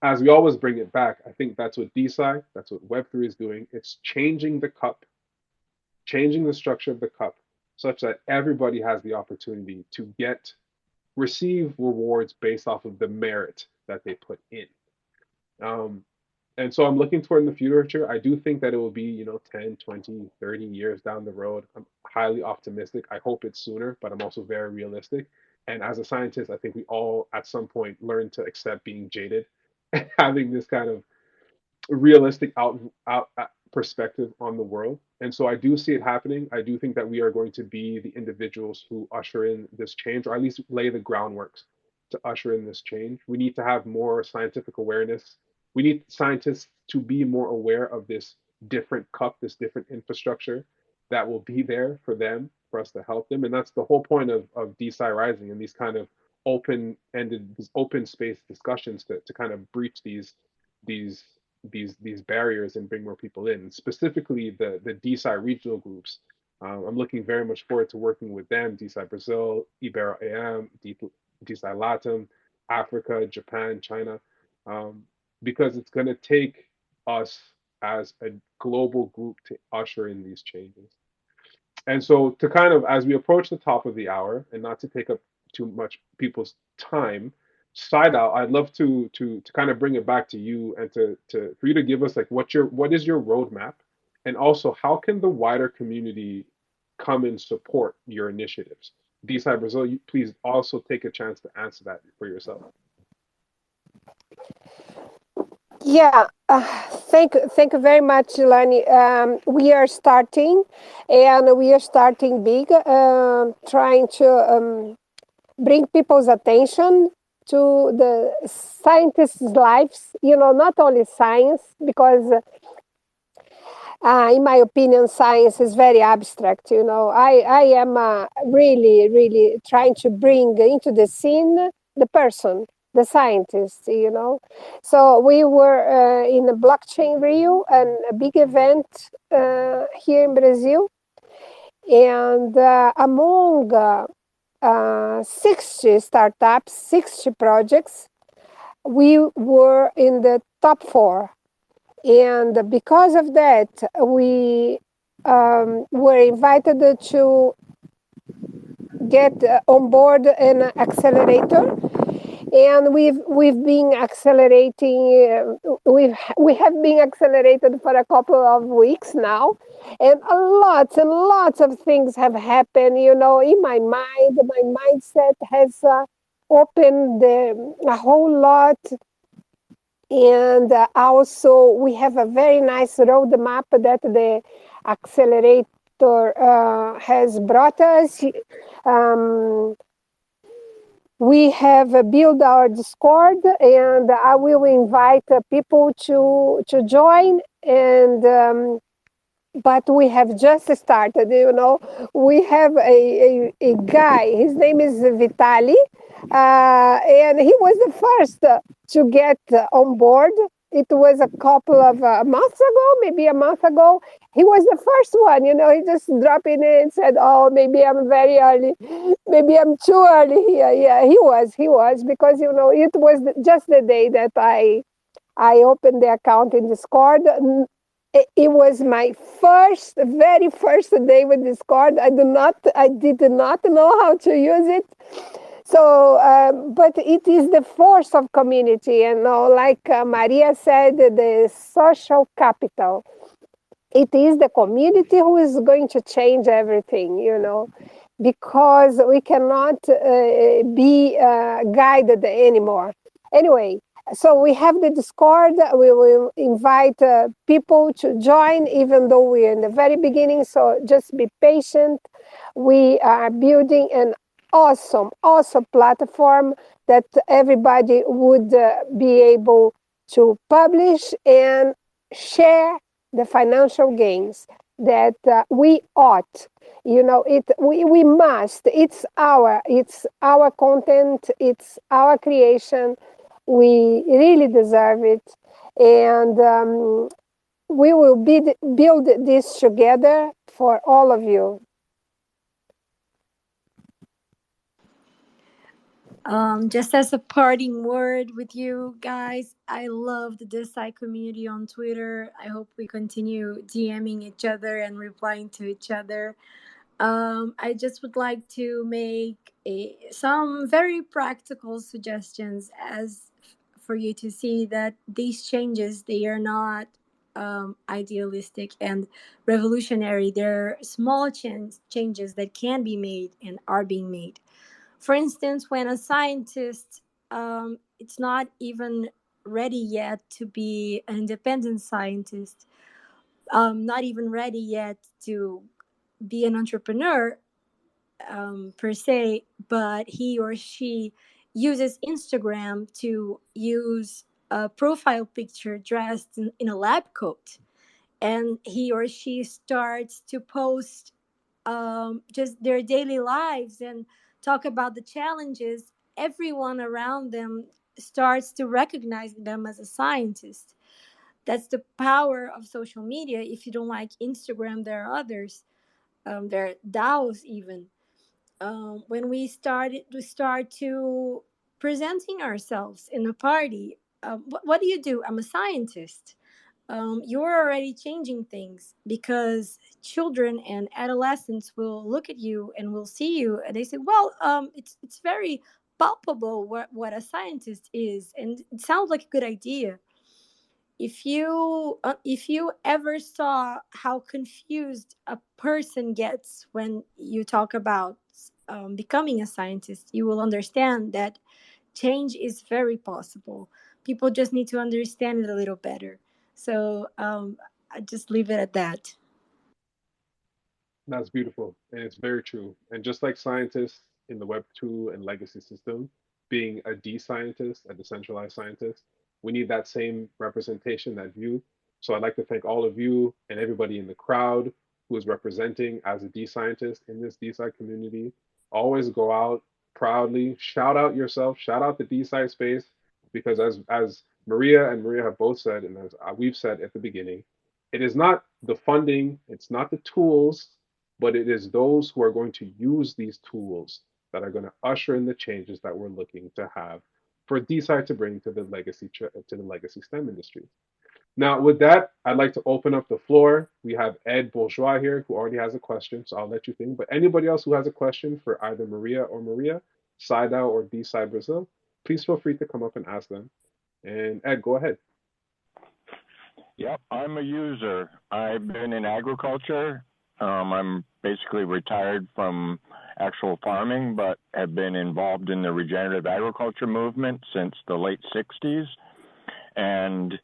as we always bring it back, I think that's what DeSci, that's what Web3 is doing. It's changing the cup, changing the structure of the cup such that everybody has the opportunity to receive rewards based off of the merit that they put in. Um, and so I'm looking toward in the future. I do think that it will be, 10, 20, 30 years down the road. I'm highly optimistic. I hope it's sooner, but I'm also very realistic. And as a scientist, I think we all at some point learn to accept being jaded and having this kind of realistic out perspective on the world. And so I do see it happening. I do think that we are going to be the individuals who usher in this change, or at least lay the groundwork to usher in this change. We need to have more scientific awareness. We need scientists to be more aware of this different cup, this different infrastructure that will be there for them, for us to help them. And that's the whole point of DeSci Rising and these kind of these open space discussions to kind of breach these these barriers and bring more people in. Specifically, the DeSci regional groups. I'm looking very much forward to working with them. DeSci Brazil, Ibero AM, DeSci Latam, Africa, Japan, China, um, because it's going to take us as a global group to usher in these changes. And so, to kind of, as we approach the top of the hour, and not to take up too much people's time, side out, I'd love to kind of bring it back to you and to for you to give us like what is your roadmap, and also how can the wider community come and support your initiatives. DeSci Brazil, please also take a chance to answer that for yourself. Yeah, thank you very much, Lani. We are starting, and we are starting big, trying to bring people's attention to the scientists' lives. Not only science, because in my opinion, science is very abstract. I am really, really trying to bring into the scene the person, the scientist. So we were in a blockchain Rio, and a big event here in Brazil, and among 60 startups, 60 projects, we were in the top four. And because of that, we were invited to get on board an accelerator, and we've been accelerating. We have been accelerated for a couple of weeks now, and lots and lots of things have happened. In my mind, my mindset has opened a whole lot, and also, we have a very nice roadmap that the accelerator has brought us. Um, we have built our Discord, and I will invite people to join. And but we have just started. We have a guy. His name is Vitali, and he was the first to get on board. It was a couple of months ago, maybe a month ago. He was the first one. He just dropped in and said, "Oh, maybe I'm very early. Maybe I'm too early here." Yeah, he was. He was, because it was just the day that I opened the account in Discord. It was my very first day with Discord. I did not know how to use it. So, but it is the force of community, like Maria said, the social capital. It is the community who is going to change everything, because we cannot be guided anymore. Anyway, so we have the Discord. We will invite people to join, even though we're in the very beginning. So just be patient. We are building an awesome, awesome platform that everybody would be able to publish and share the financial gains that we ought. We must. It's our content, it's our creation. We really deserve it, and we will build this together for all of you. Just as a parting word with you guys, I love the DeSci community on Twitter. I hope we continue DMing each other and replying to each other. I just would like to make some very practical suggestions as for you to see that these changes, they are not idealistic and revolutionary. They're small changes that can be made and are being made. For instance, when a scientist, it's not even ready yet to be an independent scientist, not even ready yet to be an entrepreneur, per se, but he or she uses Instagram to use a profile picture dressed in a lab coat, and he or she starts to post just their daily lives and talk about the challenges. Everyone around them starts to recognize them as a scientist. That's the power of social media. If you don't like Instagram, there are others. There are DAOs even. When we start to presenting ourselves in a party. What do you do? I'm a scientist. You're already changing things because children and adolescents will look at you and will see you and they say, well, it's very palpable what a scientist is, and it sounds like a good idea. If you ever saw how confused a person gets when you talk about becoming a scientist, you will understand that change is very possible. People just need to understand it a little better. So I just leave it at that. That's beautiful, and it's very true. And just like scientists in the Web2 and legacy system, being a de-scientist, a decentralized scientist, we need that same representation, that view. So I'd like to thank all of you and everybody in the crowd who is representing as a de-scientist in this DeSci community. Always go out proudly, shout out yourself, shout out the DeSci space, because as Maria and Maria have both said, and as we've said at the beginning, it is not the funding, it's not the tools, but it is those who are going to use these tools that are going to usher in the changes that we're looking to have for DeSci to bring to the legacy STEM industry. Now, with that, I'd like to open up the floor. We have Ed Bourgeois here who already has a question, so I'll let you think. But anybody else who has a question for either Maria, SciDAO, or DeSci Brazil, please feel free to come up and ask them. And Ed, go ahead. Yep, I'm a user. I've been in agriculture. I'm basically retired from actual farming, but have been involved in the regenerative agriculture movement since the late 60s. And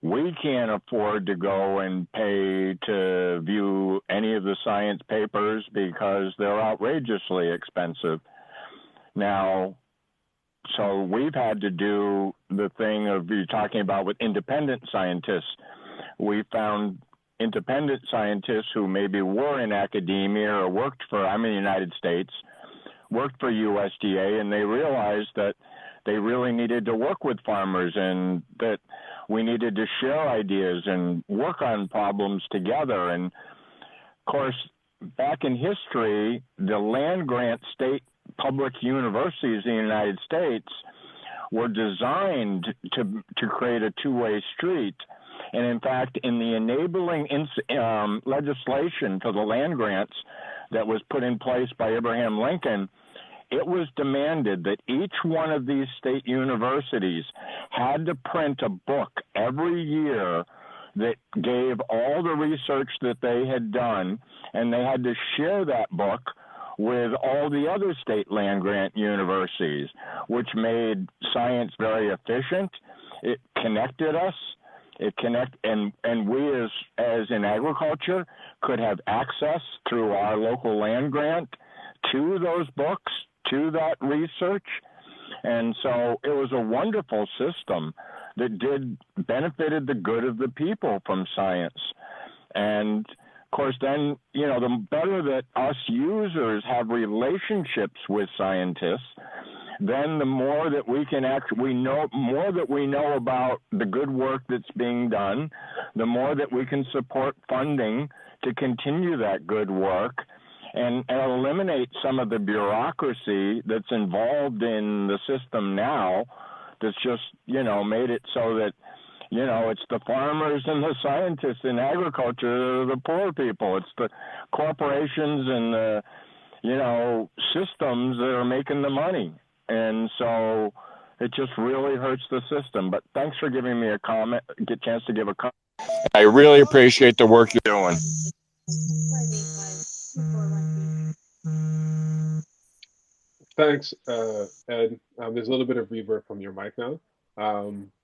we can't afford to go and pay to view any of the science papers because they're outrageously expensive. Now, so we've had to do the thing of you talking about with independent scientists. We found independent scientists who maybe were in academia or worked for, I'm in the United States, worked for USDA, and they realized that they really needed to work with farmers and that we needed to share ideas and work on problems together. And of course, back in history, the land-grant state public universities in the United States were designed to create a two-way street. And in fact, in the enabling legislation for the land grants that was put in place by Abraham Lincoln, it was demanded that each one of these state universities had to print a book every year that gave all the research that they had done, and they had to share that book with all the other state land grant universities, which made science very efficient. It connected us. And we as in agriculture could have access through our local land grant to those books, to that research. And so it was a wonderful system that benefited the good of the people from science. And of course, then, the better that us users have relationships with scientists, then the more that we know about the good work that's being done, the more that we can support funding to continue that good work and eliminate some of the bureaucracy that's involved in the system now that's just, made it so that, it's the farmers and the scientists in agriculture, the poor people. It's the corporations and the, systems that are making the money. And so it just really hurts the system. But thanks for giving me a chance to give a comment. I really appreciate the work you're doing. Thanks, Ed. There's a little bit of reverb from your mic now.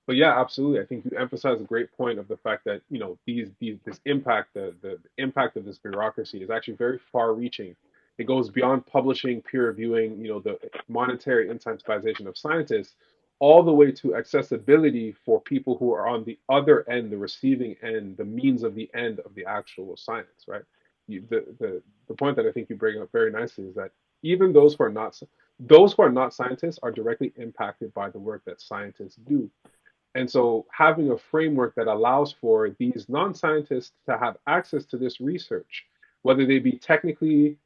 But yeah, absolutely. I think you emphasize a great point of the fact that this impact, the impact of this bureaucracy is actually very far-reaching. It goes beyond publishing, peer reviewing, the monetary incentivization of scientists, all the way to accessibility for people who are on the other end, the receiving end, the means of the end of the actual science, right? The point that I think you bring up very nicely is that even those who are not scientists are directly impacted by the work that scientists do. And so having a framework that allows for these non-scientists to have access to this research, whether they be technically,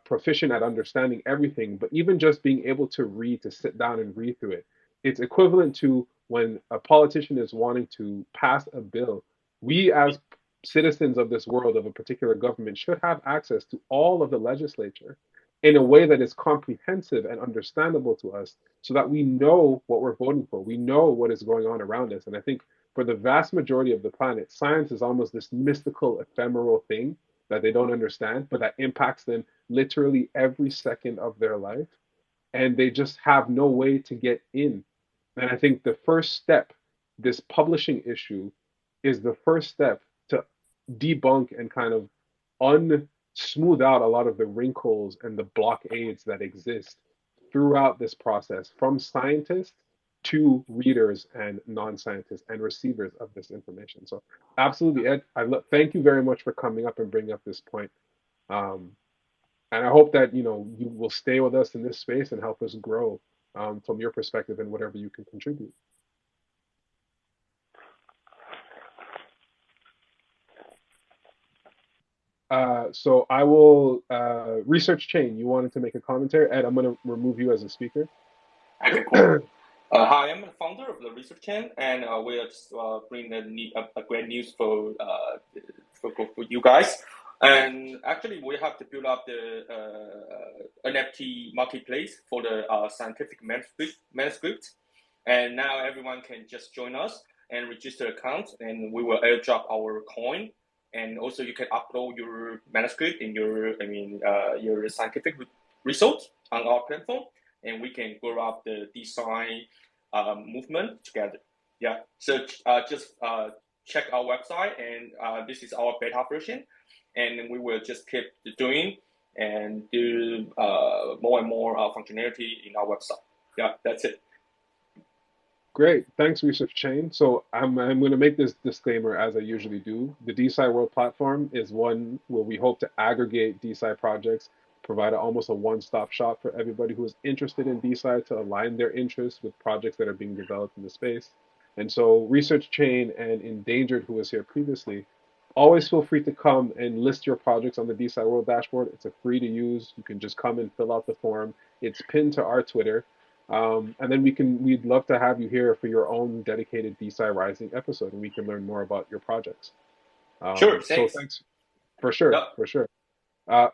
proficient at understanding everything, but even just being able to sit down and read through it, it's equivalent to when a politician is wanting to pass a bill. We as citizens of this world, of a particular government, should have access to all of the legislature in a way that is comprehensive and understandable to us so that we know what we're voting for. We know what is going on around us. And I think for the vast majority of the planet, science is almost this mystical, ephemeral thing that they don't understand, but that impacts them literally every second of their life. And they just have no way to get in. And I think the first step, this publishing issue, is the first step to debunk and kind of unsmooth out a lot of the wrinkles and the blockades that exist throughout this process from scientists to readers and non-scientists and receivers of this information. So absolutely, Ed, thank you very much for coming up and bringing up this point. Um, and I hope that you will stay with us in this space and help us grow from your perspective and whatever you can contribute. So I will research chain. You wanted to make a commentary, Ed. I'm going to remove you as a speaker. Okay, cool. Hi, I'm the founder of the research chain, and we are just bringing a great news for you guys. And actually, we have to build up the NFT marketplace for the scientific manuscript. And now everyone can just join us and register account, and we will airdrop our coin. And also, you can upload your manuscript and your scientific results on our platform, and we can grow up the DeSci movement together. Yeah, so just check our website, and this is our beta version, and we will just keep doing and do more and more functionality in our website. Yeah, that's it. Great. Thanks, Research Chain. So I'm going to make this disclaimer as I usually do. The DeSci World platform is one where we hope to aggregate DeSci projects, provide almost a one-stop shop for everybody who is interested in DeSci to align their interests with projects that are being developed in the space. And so Research Chain and Endangered, who was here previously, always feel free to come and list your projects on the DeSci World dashboard. It's a free to use. You can just come and fill out the form. It's pinned to our Twitter. And then we'd love to have you here for your own dedicated DeSci Rising episode, and we can learn more about your projects. Sure, So thanks. thanks for sure, Yep. for sure.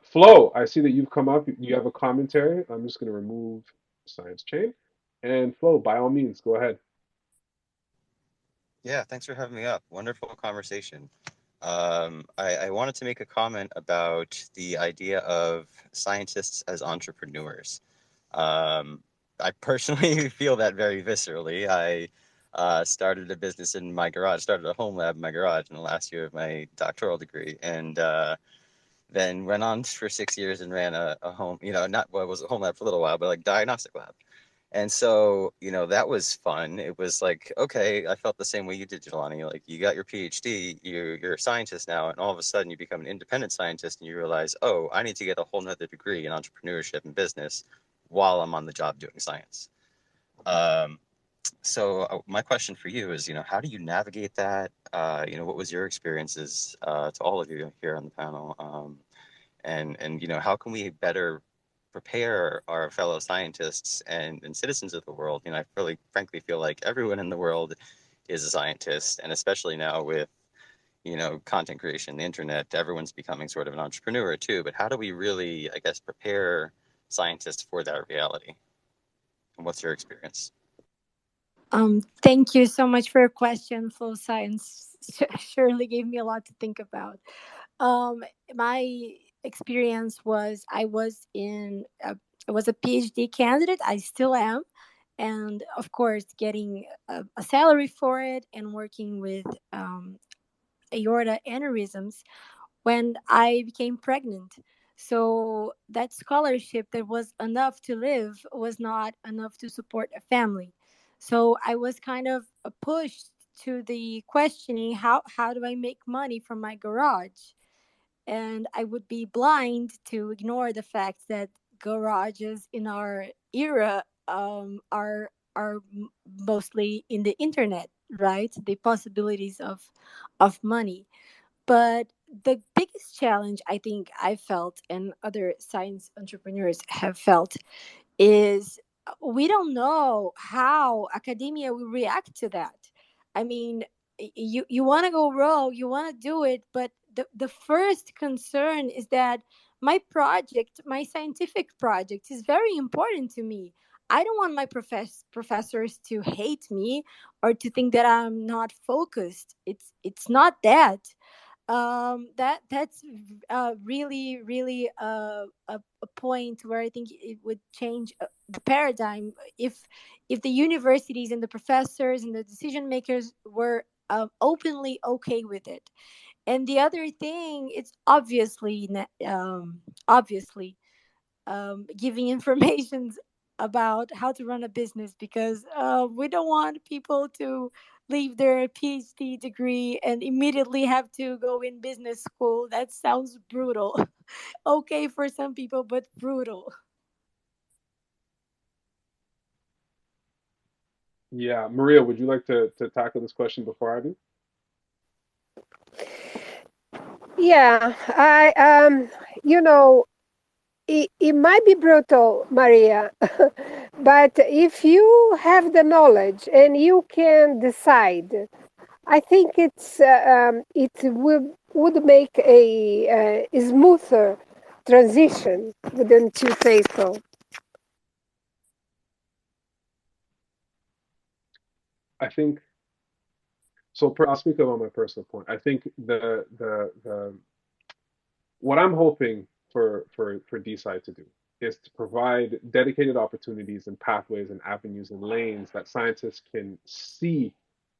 Flo, I see that you've come up. You have a commentary. I'm just going to remove Science Chain. And Flo, by all means, go ahead. Yeah, thanks for having me up. Wonderful conversation. I wanted to make a comment about the idea of scientists as entrepreneurs. I personally feel that very viscerally. I started a business in my garage, started a home lab in my garage in the last year of my doctoral degree, and then went on for 6 years and ran a home, not, well, it was a home lab for a little while, but like diagnostic lab. And so, that was fun. It was like, okay, I felt the same way you did, Jelani. Like, you got your PhD, you're a scientist now, and all of a sudden you become an independent scientist and you realize, oh, I need to get a whole nother degree in entrepreneurship and business while I'm on the job doing science. So my question for you is, how do you navigate that? What was your experiences to all of you here on the panel? And how can we better prepare our fellow scientists and citizens of the world? I really frankly feel like everyone in the world is a scientist, and especially now with content creation, the internet, everyone's becoming sort of an entrepreneur too. But how do we really, I guess, prepare scientists for that reality? And what's your experience? Thank you so much for your question. Flow Science surely gave me a lot to think about. Um, my experience was I was a PhD candidate. I still am, and of course, getting a salary for it and working with aorta aneurysms when I became pregnant. So that scholarship that was enough to live was not enough to support a family. So I was kind of pushed to the questioning, how do I make money from my garage? And I would be blind to ignore the fact that garages in our era are mostly in the internet, right? The possibilities of money. But the biggest challenge I think I felt and other science entrepreneurs have felt is we don't know how academia will react to that. I mean, you want to go rogue, you want to do it, but the first concern is that my project, my scientific project, is very important to me. I don't want my professors to hate me or to think that I'm not focused. It's not that. That's really really a point where I think it would change the paradigm if the universities and the professors and the decision makers were openly okay with it. And the other thing, it's obviously giving informations about how to run a business, because we don't want people to leave their PhD degree and immediately have to go in business school. That sounds brutal. Okay for some people, but brutal. Yeah, Maria, would you like to tackle this question before I do? Yeah, it might be brutal, Maria, but if you have the knowledge and you can decide, I think it would make a smoother transition, wouldn't you say so? I think so. I'll speak about my personal point. I think the what I'm hoping for DeSci to do is to provide dedicated opportunities and pathways and avenues and lanes that scientists can see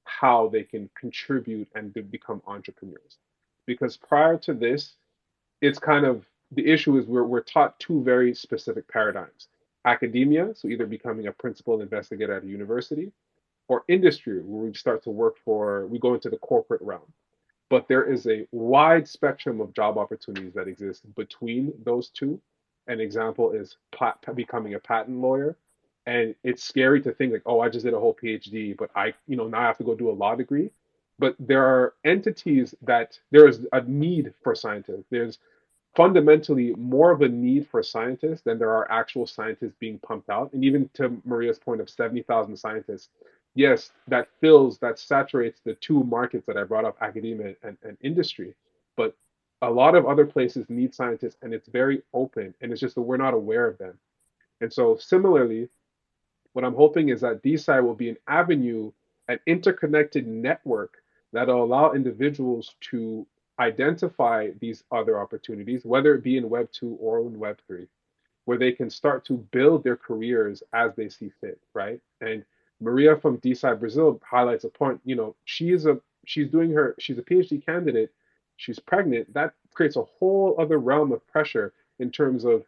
how they can contribute and become entrepreneurs. Because prior to this, it's kind of the issue is we're taught two very specific paradigms: academia, so either becoming a principal investigator at a university, or industry, where we start to work for, we go into the corporate realm. But there is a wide spectrum of job opportunities that exist between those two. An example is becoming a patent lawyer. And it's scary to think like, oh, I just did a whole PhD, but now I have to go do a law degree. But there are entities that there is a need for scientists. There's fundamentally more of a need for scientists than there are actual scientists being pumped out. And even to Maria's point of 70,000 scientists, yes, that saturates the two markets that I brought up, academia and industry. But a lot of other places need scientists, and it's very open, and it's just that we're not aware of them. And so, similarly, what I'm hoping is that DeSci will be an avenue, an interconnected network that'll allow individuals to identify these other opportunities, whether it be in Web 2 or in Web 3, where they can start to build their careers as they see fit, right? And Maria from DeSci Brazil highlights a point. She's a PhD candidate, she's pregnant. That creates a whole other realm of pressure in terms of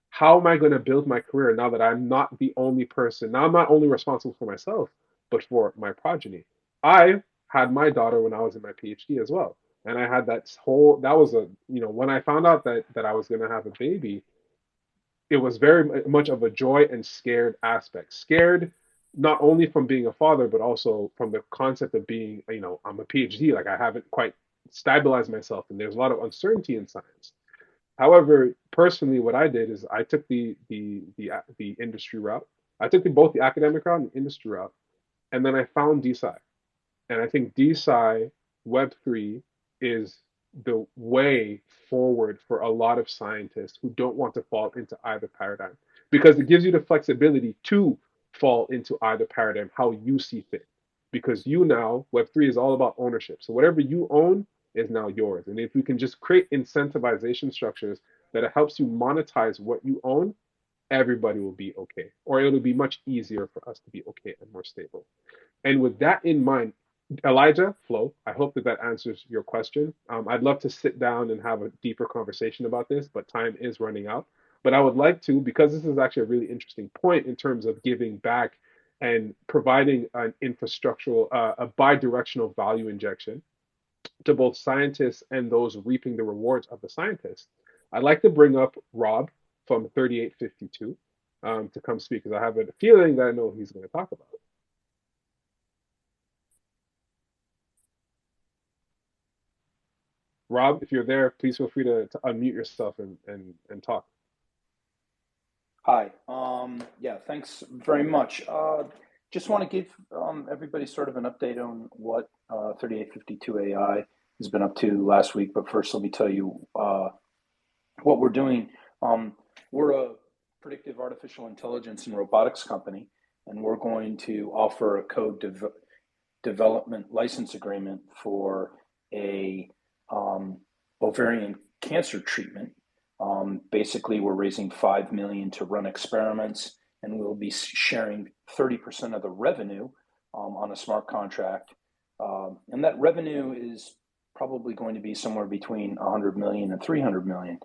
how am I going to build my career now that I'm not the only person? Now I'm not only responsible for myself, but for my progeny. I had my daughter when I was in my PhD as well. And I had that was when I found out that I was going to have a baby, it was very much of a joy and scared aspect. Scared not only from being a father, but also from the concept of being, I'm a PhD, like I haven't quite stabilized myself, and there's a lot of uncertainty in science. However, personally, what I did is I took the industry route. I took both the academic route and the industry route, and then I found DeSci. And I think DeSci Web3 is the way forward for a lot of scientists who don't want to fall into either paradigm, because it gives you the flexibility to fall into either paradigm how you see fit. Because Web3 is all about ownership. So whatever you own is now yours. And if we can just create incentivization structures that helps you monetize what you own, everybody will be okay. Or it'll be much easier for us to be okay and more stable. And with that in mind, Elijah, Flo, I hope that answers your question. I'd love to sit down and have a deeper conversation about this, but time is running out. But I would like to, because this is actually a really interesting point in terms of giving back and providing an infrastructural, a bi-directional value injection to both scientists and those reaping the rewards of the scientists. I'd like to bring up Rob from 3852 to come speak, because I have a feeling that I know he's going to talk about. Rob, if you're there, please feel free to unmute yourself and talk. Hi. Yeah, thanks very much. Just want to give everybody sort of an update on what 3852 AI has been up to last week. But first, let me tell you what we're doing. We're a predictive artificial intelligence and robotics company, and we're going to offer a code development license agreement for a ovarian cancer treatment. Basically, we're raising $5 million to run experiments, and we'll be sharing 30% of the revenue on a smart contract. And that revenue is probably going to be somewhere between 100 million and 300 million.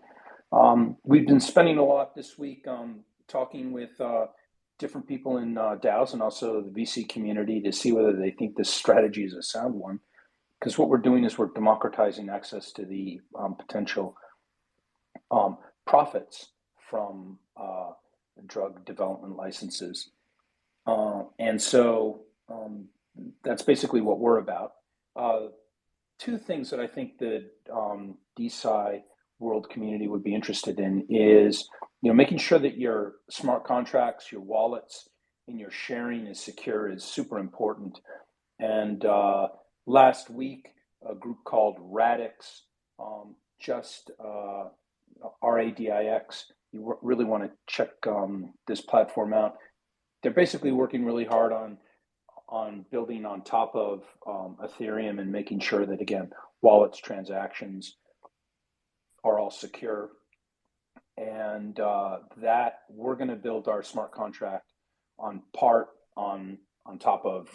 We've been spending a lot this week talking with different people in DAOs and also the VC community to see whether they think this strategy is a sound one. Because what we're doing is we're democratizing access to the potential profits from drug development licenses. And so that's basically what we're about. Two things that I think the DeSci world community would be interested in is, making sure that your smart contracts, your wallets, and your sharing is secure is super important. And last week, a group called Radix, RADIX, you really want to check this platform out. They're basically working really hard on building on top of Ethereum and making sure that, again, wallets, transactions are all secure. And that we're going to build our smart contract on top of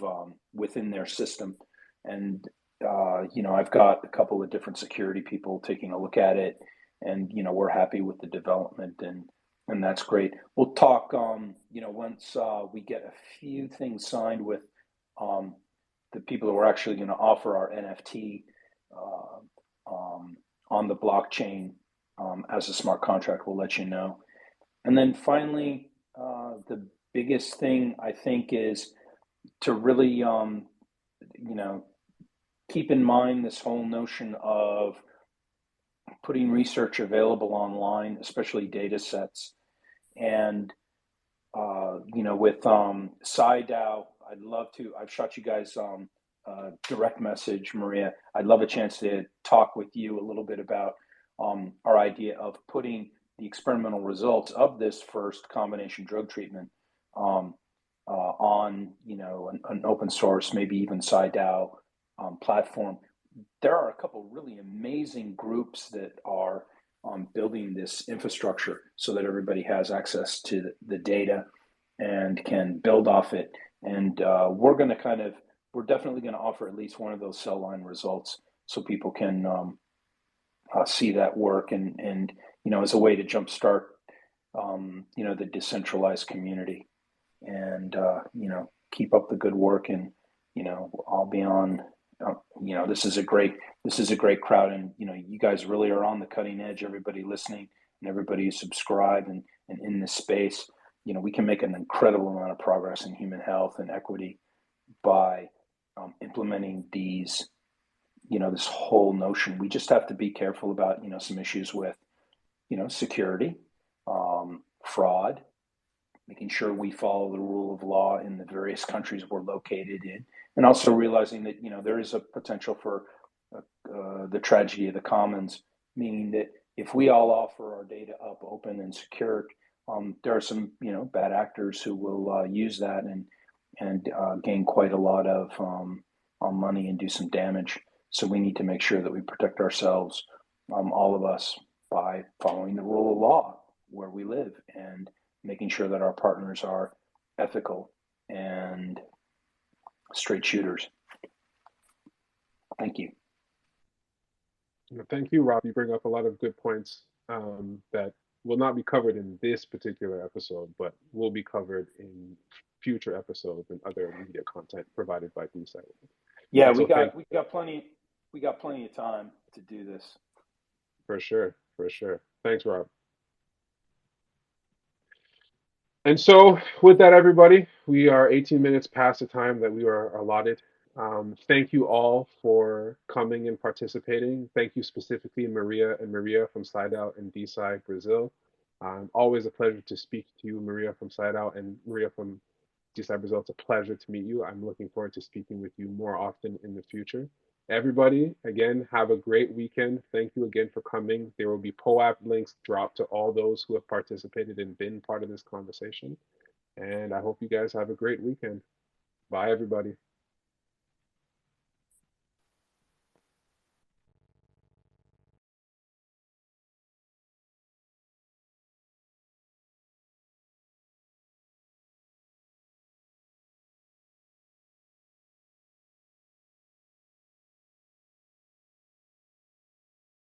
within their system. And I've got a couple of different security people taking a look at it, and we're happy with the development, and that's great. We'll talk once we get a few things signed with the people who are actually going to offer our NFT on the blockchain as a smart contract. We'll let you know. And then finally, the biggest thing I think is to really keep in mind this whole notion of putting research available online, especially data sets. And with SciDAO, I've shot you guys direct message, Maria. I'd love a chance to talk with you a little bit about our idea of putting the experimental results of this first combination drug treatment on an open source, maybe even SciDAO platform. There are a couple really amazing groups that are building this infrastructure so that everybody has access to the data and can build off it. And we're definitely going to offer at least one of those cell line results so people can see that work and as a way to jumpstart the decentralized community, and keep up the good work. And I'll be on. This is a great crowd, and you guys really are on the cutting edge. Everybody listening and everybody who subscribed and in this space, we can make an incredible amount of progress in human health and equity by implementing these. This whole notion. We just have to be careful about some issues with security, fraud, making sure we follow the rule of law in the various countries we're located in, and also realizing that there is a potential for the tragedy of the commons, meaning that if we all offer our data up open and secure, there are some bad actors who will use that and gain quite a lot of money and do some damage. So we need to make sure that we protect ourselves, all of us, by following the rule of law where we live and making sure that our partners are ethical and straight shooters. Thank you. Thank you, Rob. You bring up a lot of good points that will not be covered in this particular episode, but will be covered in future episodes and other media content provided by DeSci. Yeah, we got plenty of time to do this. For sure. Thanks, Rob. And so with that, everybody, we are 18 minutes past the time that we are allotted. Thank you all for coming and participating. Thank you specifically Maria from SciDAO and DeSci Brazil. Always a pleasure to speak to you, Maria from SciDAO, and Maria from DeSci Brazil. It's a pleasure to meet you. I'm looking forward to speaking with you more often in the future. Everybody, again, have a great weekend. Thank you again for coming. There will be POAP links dropped to all those who have participated and been part of this conversation. And I hope you guys have a great weekend. Bye, everybody.